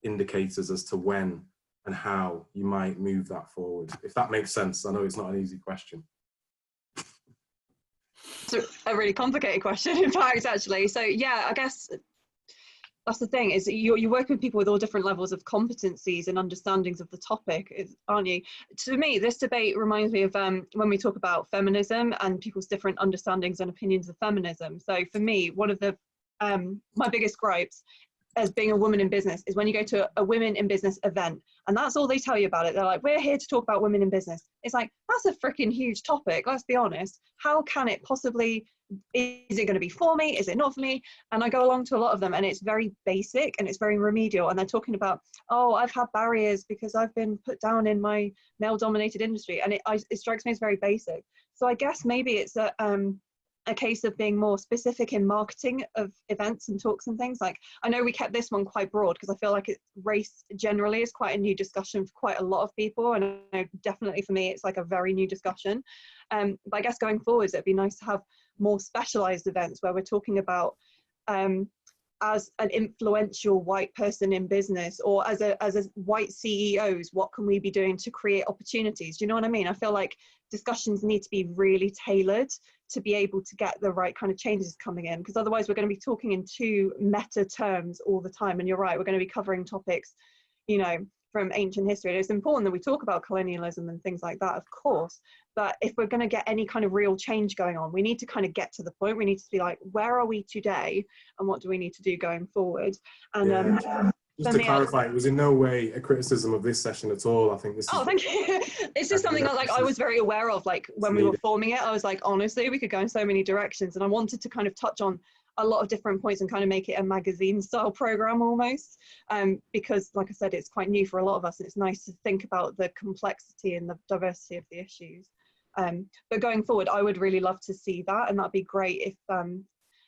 indicators as to when and how you might move that forward, if that makes sense. I know it's not an easy question. It's a really complicated question, in fact, actually. So yeah, I guess that's the thing, is you work with people with all different levels of competencies and understandings of the topic, aren't you? To me, this debate reminds me of when we talk about feminism and people's different understandings and opinions of feminism. So for me, one of the my biggest gripes as being a woman in business is when you go to a women in business event and that's all they tell you about it. They're like, we're here to talk about women in business. It's like, that's a freaking huge topic, let's be honest. How can it possibly, is it going to be for me? Is it not for me? And I go along to a lot of them and it's very basic and it's very remedial. And they're talking about, oh, I've had barriers because I've been put down in my male dominated industry. And it strikes me as very basic. So I guess maybe it's a case of being more specific in marketing of events and talks and things. Like, I know we kept this one quite broad because I feel like race generally is quite a new discussion for quite a lot of people, and I know definitely for me it's like a very new discussion. But I guess going forwards it'd be nice to have more specialized events where we're talking about as an influential white person in business, or as a white CEOs, what can we be doing to create opportunities? Do you know what I mean? I feel like discussions need to be really tailored to be able to get the right kind of changes coming in, because otherwise we're going to be talking in too meta terms all the time. And you're right, we're going to be covering topics, from ancient history. And it's important that we talk about colonialism and things like that, of course, but if we're going to get any kind of real change going on, we need to kind of get to the point. We need to be like, where are we today and what do we need to do going forward? And just to clarify, it was in no way a criticism of this session at all. I think this is thank you. It's just something that like I was very aware of, like when we were forming it. I was like, honestly, we could go in so many directions, and I wanted to kind of touch on a lot of different points and kind of make it a magazine style program almost, because like I said, it's quite new for a lot of us, and it's nice to think about the complexity and the diversity of the issues. But going forward, I would really love to see that, and that'd be great if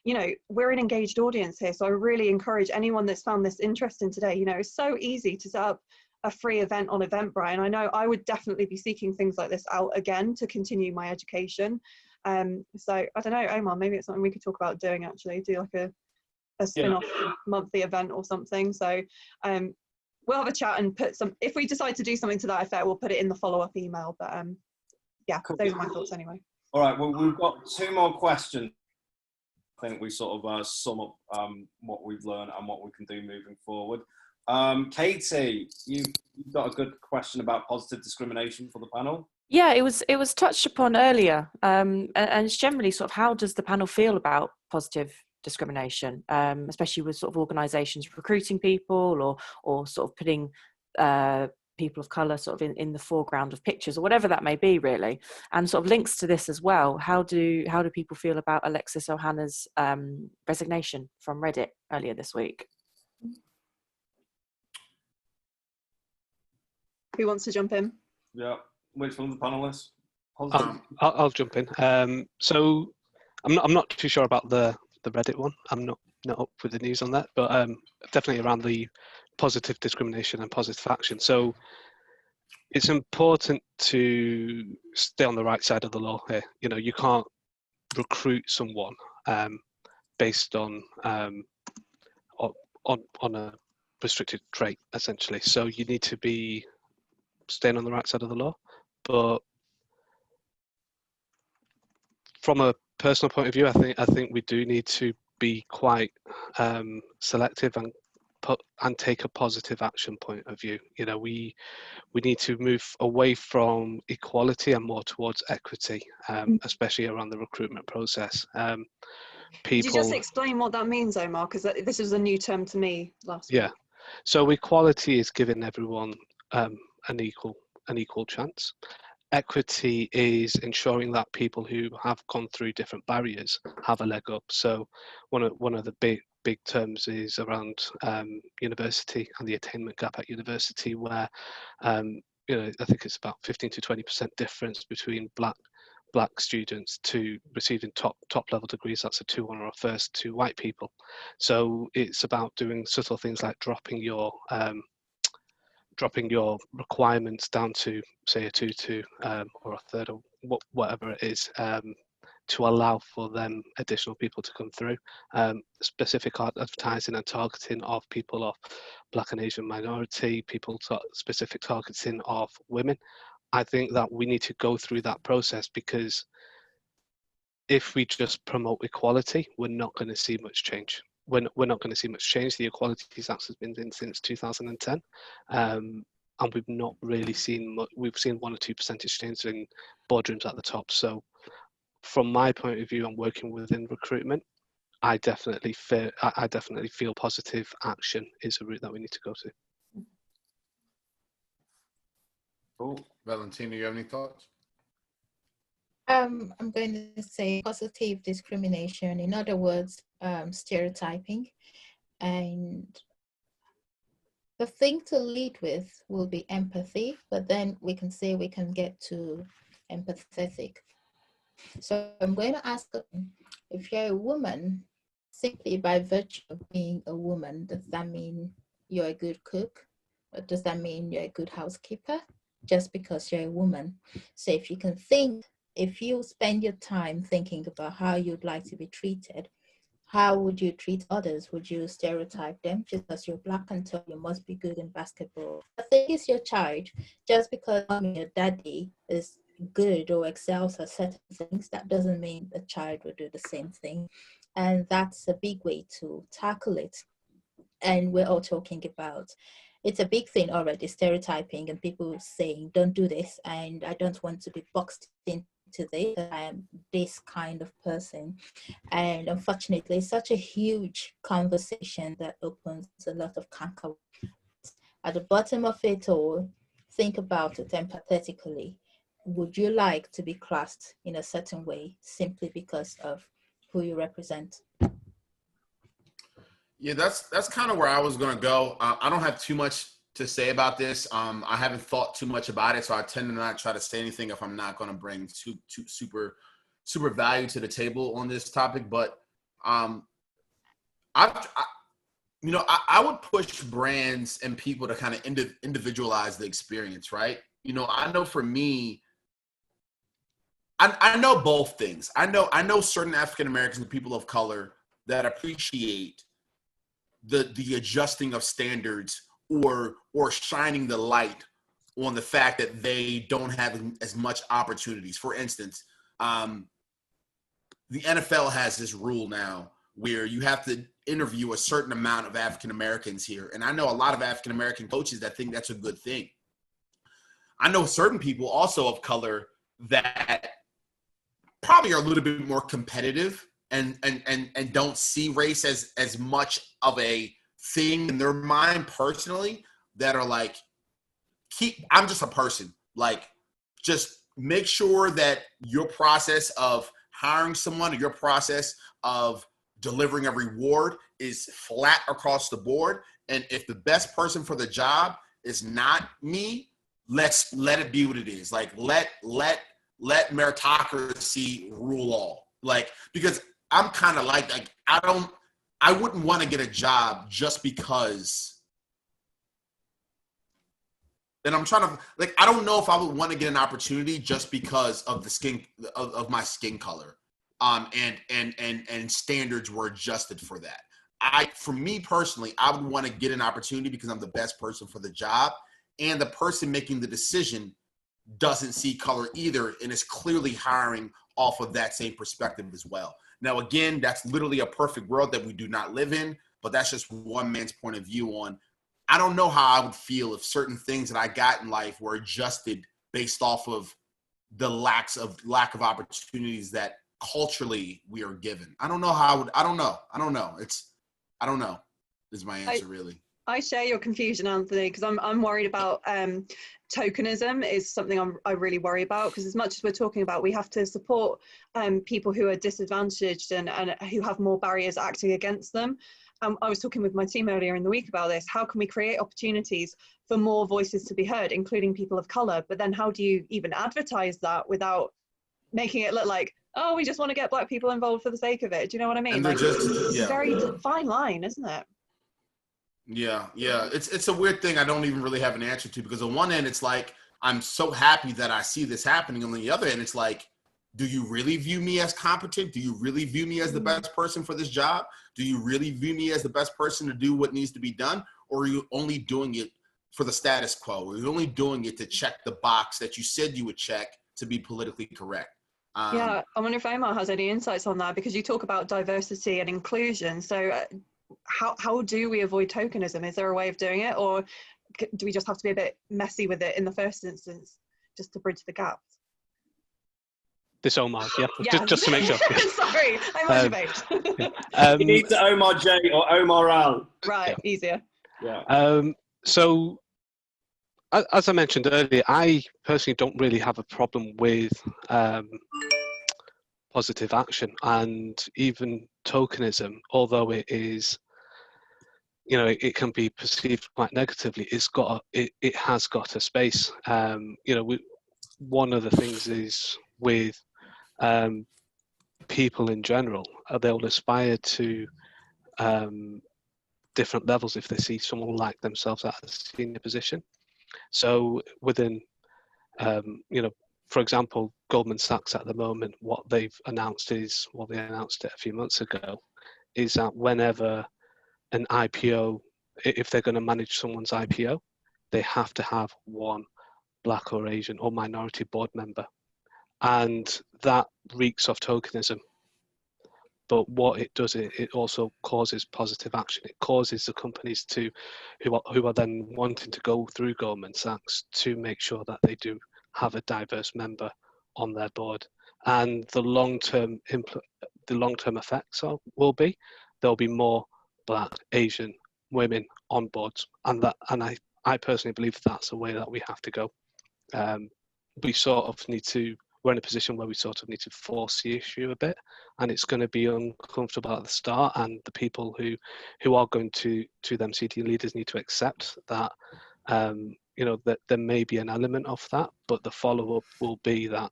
you know, we're an engaged audience here, so I really encourage anyone that's found this interesting today. You know, it's so easy to set up a free event on Eventbrite, and I know I would definitely be seeking things like this out again to continue my education. So I don't know, Omar, maybe it's something we could talk about doing, actually, do like a spin-off monthly event or something. So we'll have a chat and put some, if we decide to do something to that effect, we'll put it in the follow-up email. But yeah, cool. Those are my thoughts anyway. All right, well, we've got 2 more questions. I think we sort of sum up what we've learned and what we can do moving forward. Katie, you've got a good question about positive discrimination for the panel. Yeah, it was touched upon earlier, and it's generally sort of, how does the panel feel about positive discrimination, especially with sort of organisations recruiting people or sort of putting people of colour sort of in the foreground of pictures, or whatever that may be, really. And sort of links to this as well, how do people feel about Alexis Ohana's resignation from Reddit earlier this week? Who wants to jump in? Yeah, which one of the panelists? I'll jump in. So I'm not too sure about the Reddit one. I'm not up with the news on that, but definitely around the positive discrimination and positive action. So it's important to stay on the right side of the law here. You know, you can't recruit someone based on a restricted trait, essentially. So you need to be staying on the right side of the law. But from a personal point of view, I think we do need to be quite selective and take a positive action point of view. You know, we need to move away from equality and more towards equity, especially around the recruitment process. Could you just explain what that means, Omar? Because this is a new term to me last week. Yeah, so equality is giving everyone an equal chance. Equity is ensuring that people who have gone through different barriers have a leg up. So one of the big terms is around university and the attainment gap at university, where you know, I think it's about 15 to 20% difference between black students to receiving top level degrees. That's a 2-1 or a first to white people. So it's about doing subtle things like dropping your requirements down to, say, a 2-2 or a third, or whatever it is, to allow for them additional people to come through. Specific advertising and targeting of people of Black and Asian minority, specific targeting of women. I think that we need to go through that process, because if we just promote equality, we're not going to see much change. We're not going to see much change. The Equalities Act has been in since 2010, and we've not really seen much. We've seen 1 or 2 percentage changes in boardrooms at the top. So from my point of view, I'm working within recruitment. I definitely feel positive action is a route that we need to go to. Cool. Valentina, you have any thoughts? I'm going to say positive discrimination, in other words, stereotyping. And the thing to lead with will be empathy, but then we can say we can get to empathetic. So I'm going to ask, if you're a woman, simply by virtue of being a woman, does that mean you're a good cook? Or does that mean you're a good housekeeper? Just because you're a woman. So if you can think, if you spend your time thinking about how you'd like to be treated, how would you treat others? Would you stereotype them? Just because you're black and tall, you must be good in basketball. I think it's your child. Just because mommy or daddy is good or excels at certain things, that doesn't mean the child will do the same thing. And that's a big way to tackle it. And we're all talking about it's a big thing already, stereotyping and people saying, don't do this, and I don't want to be boxed into this, I am this kind of person. And unfortunately, it's such a huge conversation that opens a lot of canker. At the bottom of it all, think about it empathetically. Would you like to be classed in a certain way simply because of who you represent? Yeah, that's kind of where I was going to go. I don't have too much to say about this. I haven't thought too much about it, so I tend to not try to say anything if I'm not going to bring super value to the table on this topic. But I would push brands and people to kind of individualize the experience, right? You know, I know for me, I know both things. I know certain African Americans and people of color that appreciate the adjusting of standards or shining the light on the fact that they don't have as much opportunities. For instance, the NFL has this rule now where you have to interview a certain amount of African Americans here. And I know a lot of African American coaches that think that's a good thing. I know certain people also of color that probably are a little bit more competitive and don't see race as much of a thing in their mind personally, that are like, I'm just a person. Like, just make sure that your process of hiring someone or your process of delivering a reward is flat across the board. And if the best person for the job is not me, let it be what it is. Like, let meritocracy rule all. Like, because I'm kind of like I wouldn't want to get a job just because. And I'm trying to, like, I don't know if I would want to get an opportunity just because of the skin of my skin color. And standards were adjusted for that. For me personally, I would want to get an opportunity because I'm the best person for the job, and the person making the decision doesn't see color either and is clearly hiring off of that same perspective as well. Now, again, that's literally a perfect world that we do not live in, but that's just one man's point of view on. I don't know how I would feel if certain things that I got in life were adjusted based off of the lack of opportunities that culturally we are given. I don't know how I would. I don't know. I don't know is my answer, really. I share your confusion, Anthony, because I'm worried about tokenism is something I really worry about, because as much as we're talking about we have to support people who are disadvantaged and who have more barriers acting against them. I was talking with my team earlier in the week about this. How can we create opportunities for more voices to be heard, including people of color? But then how do you even advertise that without making it look like, oh, we just want to get Black people involved for the sake of it? Do you know what I mean? Like, it's a very fine line, isn't it? Yeah. It's a weird thing I don't even really have an answer to, because on one end, it's like, I'm so happy that I see this happening. On the other end, it's like, do you really view me as competent? Do you really view me as the best person for this job? Do you really view me as the best person to do what needs to be done? Or are you only doing it for the status quo? Are you only doing it to check the box that you said you would check to be politically correct? Yeah, I wonder if Omar has any insights on that, because you talk about diversity and inclusion. So how do we avoid tokenism? Is there a way of doing it, or do we just have to be a bit messy with it in the first instance just to bridge the gap? This Omar, yeah. Just to make sure. Sorry, I'm motivated. You need to Omar J or Omar Al. Right, easier. Yeah. So, as I mentioned earlier, I personally don't really have a problem with positive action, and even tokenism, although it is, it can be perceived quite negatively. It has got a space. One of the things is with people in general, they'll aspire to different levels if they see someone like themselves at a senior position. So within, for example, Goldman Sachs at the moment, what they've announced is, they announced it a few months ago, is that whenever an IPO, if they're going to manage someone's IPO, they have to have one Black or Asian or minority board member. And that reeks of tokenism. But what it does, it also causes positive action. It causes the companies to, who are then wanting to go through Goldman Sachs to make sure that they do have a diverse member on their board. And the long-term effects will be there'll be more Black, Asian women on boards, and I personally believe that's the way that we have to go. We sort of need to. We're in a position where we sort of need to force the issue a bit, and it's going to be uncomfortable at the start. And the people who are going to them senior leaders need to accept that, that there may be an element of that, but the follow up will be that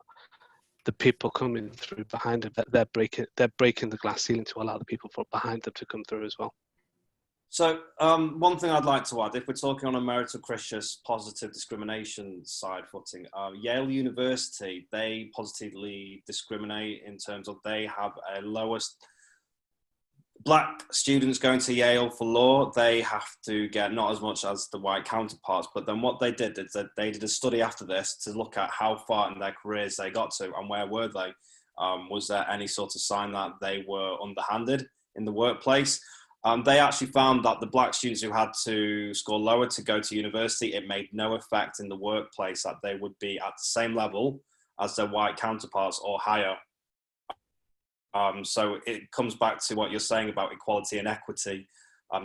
the people coming through behind them, that they're breaking the glass ceiling to allow the people behind them to come through as well. So one thing I'd like to add, if we're talking on a meritocratic positive discrimination side footing, Yale University, they positively discriminate in terms of they have a lowest Black students going to Yale for law. They have to get not as much as the white counterparts, but then what they did is that they did a study after this to look at how far in their careers they got to and where were they. Was there any sort of sign that they were underhanded in the workplace? They actually found that the Black students who had to score lower to go to university, it made no effect in the workplace, that they would be at the same level as their white counterparts or higher. So it comes back to what you're saying about equality and equity.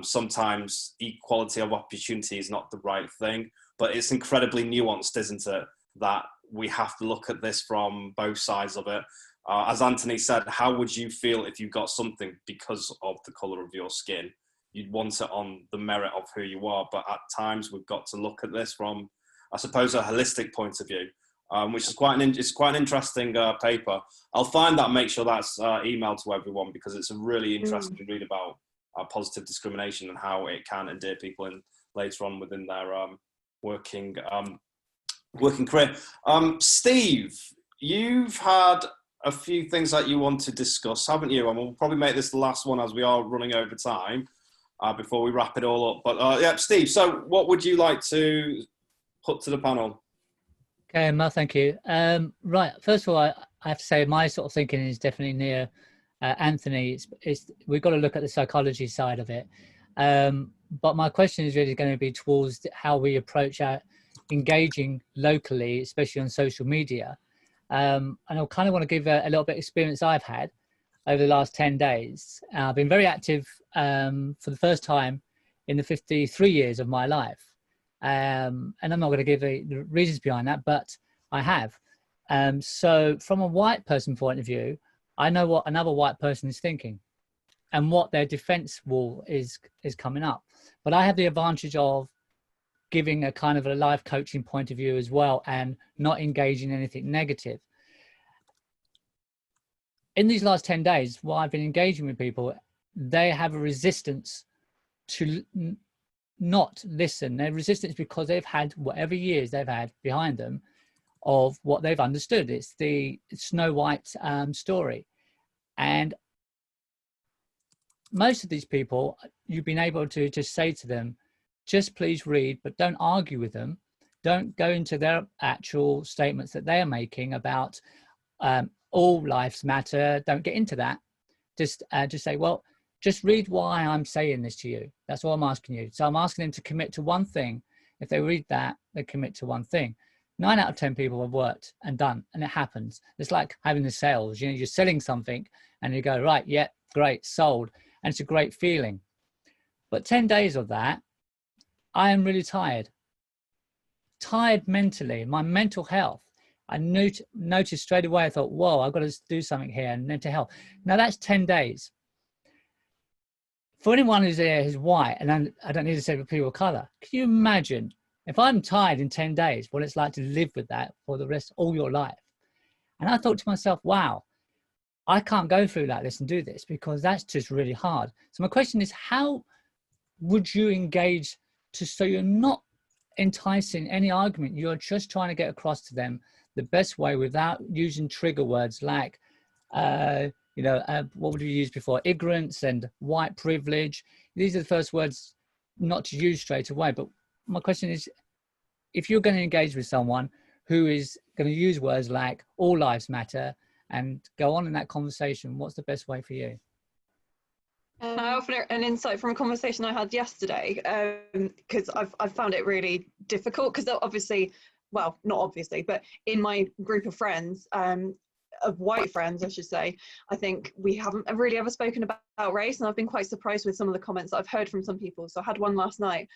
Sometimes equality of opportunity is not the right thing, but it's incredibly nuanced, isn't it? That we have to look at this from both sides of it. As Anthony said, how would you feel if you got something because of the colour of your skin? You'd want it on the merit of who you are, but at times we've got to look at this from, I suppose, a holistic point of view, which is quite an interesting paper. I'll find that and make sure that's emailed to everyone, because it's a really interesting read about positive discrimination and how it can endear people in later on within their working career. Steve, you've had a few things that you want to discuss, haven't you? And we'll probably make this the last one as we are running over time before we wrap it all up. But yeah, Steve, so what would you like to put to the panel? Okay, Emma, thank you. Right, first of all, I have to say my sort of thinking is definitely near Anthony. We've got to look at the psychology side of it. But my question is really going to be towards how we approach engaging locally, especially on social media. And I kind of want to give a little bit of experience I've had over the last 10 days. I've been very active for the first time in the 53 years of my life. And I'm not going to give the reasons behind that, but I have. So from a white person point of view, I know what another white person is thinking and what their defense wall is coming up. But I have the advantage of giving a kind of a life coaching point of view as well, and not engaging in anything negative. In these last 10 days, while I've been engaging with people, they have a resistance to not listen. They're resistance because they've had whatever years they've had behind them of what they've understood. It's the Snow White story. And most of these people, you've been able to just say to them, just please read, but don't argue with them. Don't go into their actual statements that they are making about all lives matter. Don't get into that. Just say, well, just read why I'm saying this to you. That's all I'm asking you. So I'm asking them to commit to one thing. If they read that, they commit to one thing. 9 out of 10 people have worked and done, and it happens. It's like having the sales. You know, you're selling something and you go, right, yeah, great, sold. And it's a great feeling. But 10 days of that, I am really tired mentally, my mental health. I noticed straight away, I thought, whoa, I've got to do something here, and mental health. Now that's 10 days. For anyone who's white, and I don't need to say for people of color, can you imagine if I'm tired in 10 days, what it's like to live with that for the rest of all your life? And I thought to myself, wow, I can't go through like this and do this, because that's just really hard. So my question is, how would you engage so you're not enticing any argument, you're just trying to get across to them the best way without using trigger words like, what would we use before? Ignorance and white privilege. These are the first words not to use straight away. But my question is, if you're going to engage with someone who is going to use words like all lives matter and go on in that conversation, what's the best way for you? I offer an insight from a conversation I had yesterday, because I've found it really difficult, because obviously, well, not obviously, but in my group of friends, of white friends, I should say, I think we haven't really ever spoken about race, and I've been quite surprised with some of the comments that I've heard from some people. So I had one last night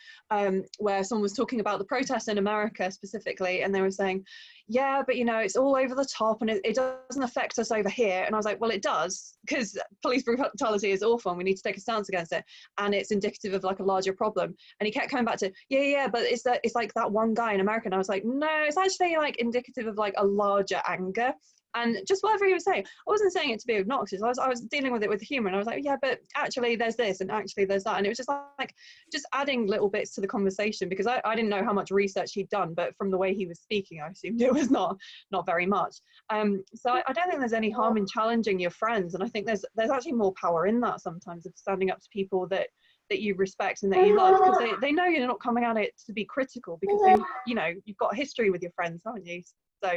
where someone was talking about the protests in America specifically, and they were saying, yeah, but you know, it's all over the top and it doesn't affect us over here. And I was like, well, it does, because police brutality is awful and we need to take a stance against it, and it's indicative of like a larger problem. And he kept coming back to, yeah, but it's like that one guy in America. And I was like, no, it's actually like indicative of like a larger anger. And just whatever he was saying, I wasn't saying it to be obnoxious. I was dealing with it with humor, and I was like, yeah, but actually there's this, and actually there's that. And it was just like, just adding little bits to the conversation, because I didn't know how much research he'd done, but from the way he was speaking, I assumed it was not very much. So I don't think there's any harm in challenging your friends. And I think there's actually more power in that sometimes, of standing up to people that you respect and that you love, because they know you're not coming at it to be critical, because they, you know, you've got a history with your friends, haven't you? So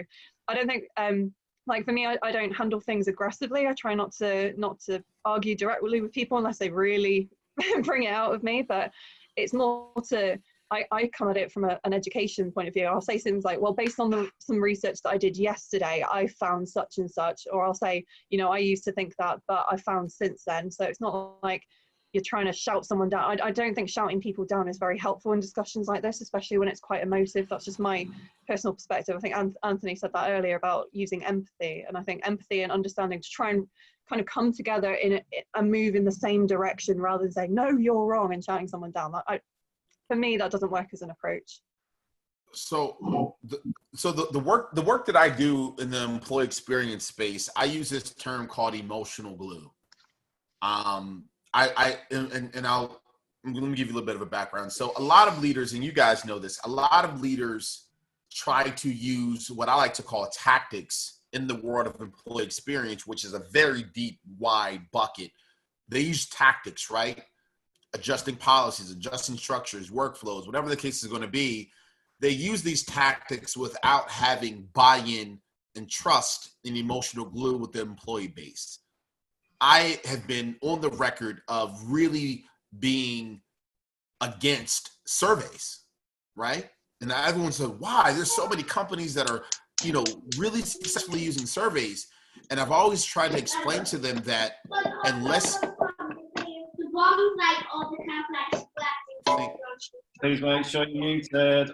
I don't think, like for me, I don't handle things aggressively. I try not to argue directly with people unless they really bring it out of me. But it's more to, I come at it from an education point of view. I'll say things like, well, based on some research that I did yesterday, I found such and such. Or I'll say, you know, I used to think that, but I found since then. So it's not like you're trying to shout someone down. I don't think shouting people down is very helpful in discussions like this, especially when it's quite emotive. That's just my personal perspective. I think Anthony said that earlier about using empathy, and I think empathy and understanding to try and kind of come together in a move in the same direction, rather than saying, no, you're wrong, and shouting someone down. For me, that doesn't work as an approach. So the work that I do in the employee experience space, I use this term called emotional glue. I'm going to give you a little bit of a background. So a lot of leaders, and you guys know this, a lot of leaders try to use what I like to call tactics in the world of employee experience, which is a very deep, wide bucket. They use tactics, right? Adjusting policies, adjusting structures, workflows, whatever the case is going to be. They use these tactics without having buy-in and trust and emotional glue with the employee base. I have been on the record of really being against surveys, right? And everyone said, why? There's so many companies that are, you know, really successfully using surveys. And I've always tried to explain to them that unless... Please make sure you're muted.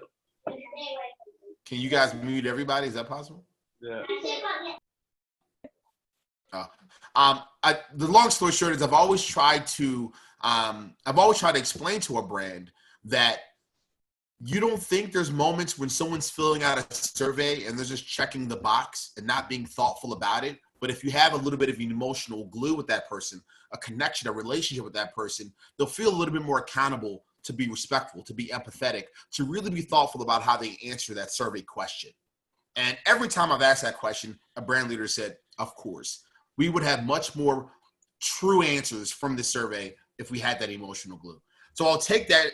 Can you guys mute everybody? Is that possible? Yeah. The long story short is I've always tried to explain to a brand that you don't think there's moments when someone's filling out a survey and they're just checking the box and not being thoughtful about it. But if you have a little bit of emotional glue with that person, a connection, a relationship with that person, they'll feel a little bit more accountable to be respectful, to be empathetic, to really be thoughtful about how they answer that survey question. And every time I've asked that question, a brand leader said, of course. We would have much more true answers from this survey if we had that emotional glue. So I'll take that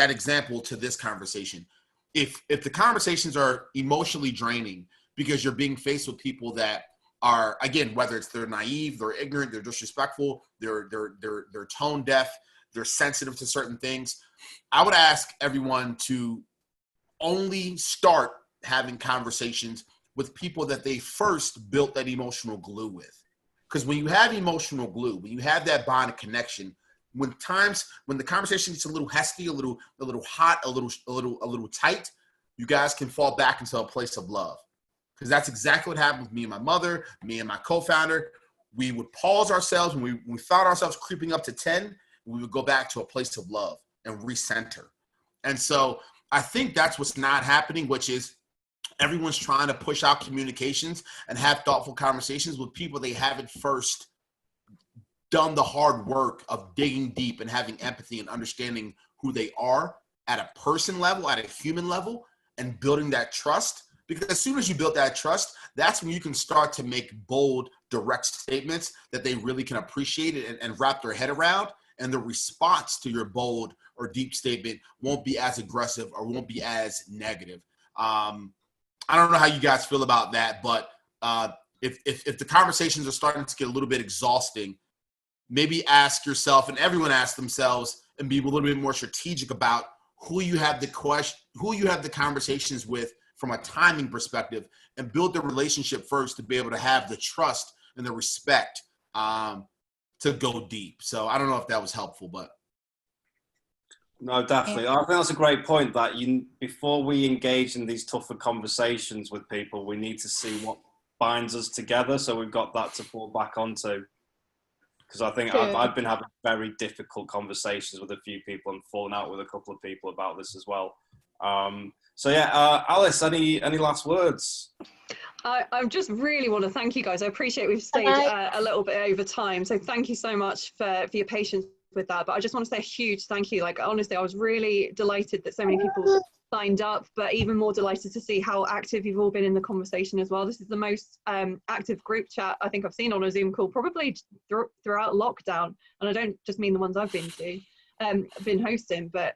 example to this conversation. If the conversations are emotionally draining because you're being faced with people that are, again, whether it's they're naive, they're ignorant, they're disrespectful, they're tone deaf, they're sensitive to certain things, I would ask everyone to only start having conversations with people that they first built that emotional glue with. Because when you have emotional glue, when you have that bond of connection, when the conversation gets a little hesky, a little hot, a little tight, you guys can fall back into a place of love. Because that's exactly what happened with me and my mother, me and my co-founder. We would pause ourselves when we found ourselves creeping up to 10, we would go back to a place of love and recenter. And so I think that's what's not happening, which is everyone's trying to push out communications and have thoughtful conversations with people they haven't first done the hard work of digging deep and having empathy and understanding who they are at a person level, at a human level, and building that trust. Because as soon as you build that trust, that's when you can start to make bold, direct statements that they really can appreciate it and wrap their head around. And the response to your bold or deep statement won't be as aggressive or won't be as negative. I don't know how you guys feel about that, but if the conversations are starting to get a little bit exhausting, maybe ask yourself, and everyone ask themselves, and be a little bit more strategic about who you have the conversations with from a timing perspective, and build the relationship first to be able to have the trust and the respect to go deep. So I don't know if that was helpful, but. No, definitely. I think that's a great point, that before we engage in these tougher conversations with people, we need to see what binds us together, so we've got that to fall back onto. Because I think I've been having very difficult conversations with a few people and fallen out with a couple of people about this as well. So yeah, Alice, any last words? I just really want to thank you guys. I appreciate we've stayed a little bit over time, so thank you so much for your patience with that. But I just want to say a huge thank you. Like, honestly, I was really delighted that so many people signed up, but even more delighted to see how active you've all been in the conversation as well. This is the most active group chat I think I've seen on a Zoom call probably throughout lockdown, and I don't just mean the ones I've been hosting, but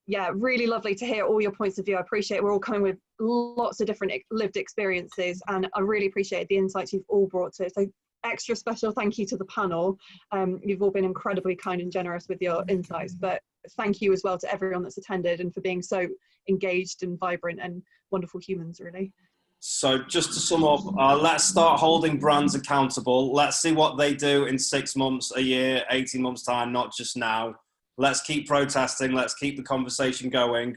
yeah, really lovely to hear all your points of view. I appreciate we're all coming with lots of different lived experiences, and I really appreciate the insights you've all brought to it. So extra special thank you to the panel. You've all been incredibly kind and generous with your insights, but thank you as well to everyone that's attended and for being so engaged and vibrant and wonderful humans, really. So just to sum up, let's start holding brands accountable. Let's see what they do in 6 months, a year, 18 months time, not just now. Let's keep protesting. Let's keep the conversation going.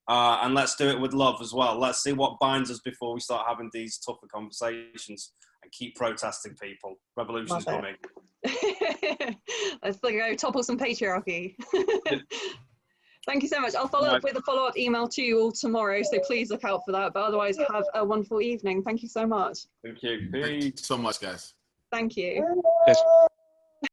And let's do it with love as well. Let's see what binds us before we start having these tougher conversations, and keep protesting, people. Revolution's coming. Let's go topple some patriarchy. Thank you so much. I'll follow up with a follow-up email to you all tomorrow, so please look out for that. But otherwise, have a wonderful evening. Thank you so much. Thank you. Thank you so much, guys. Thank you. Yes.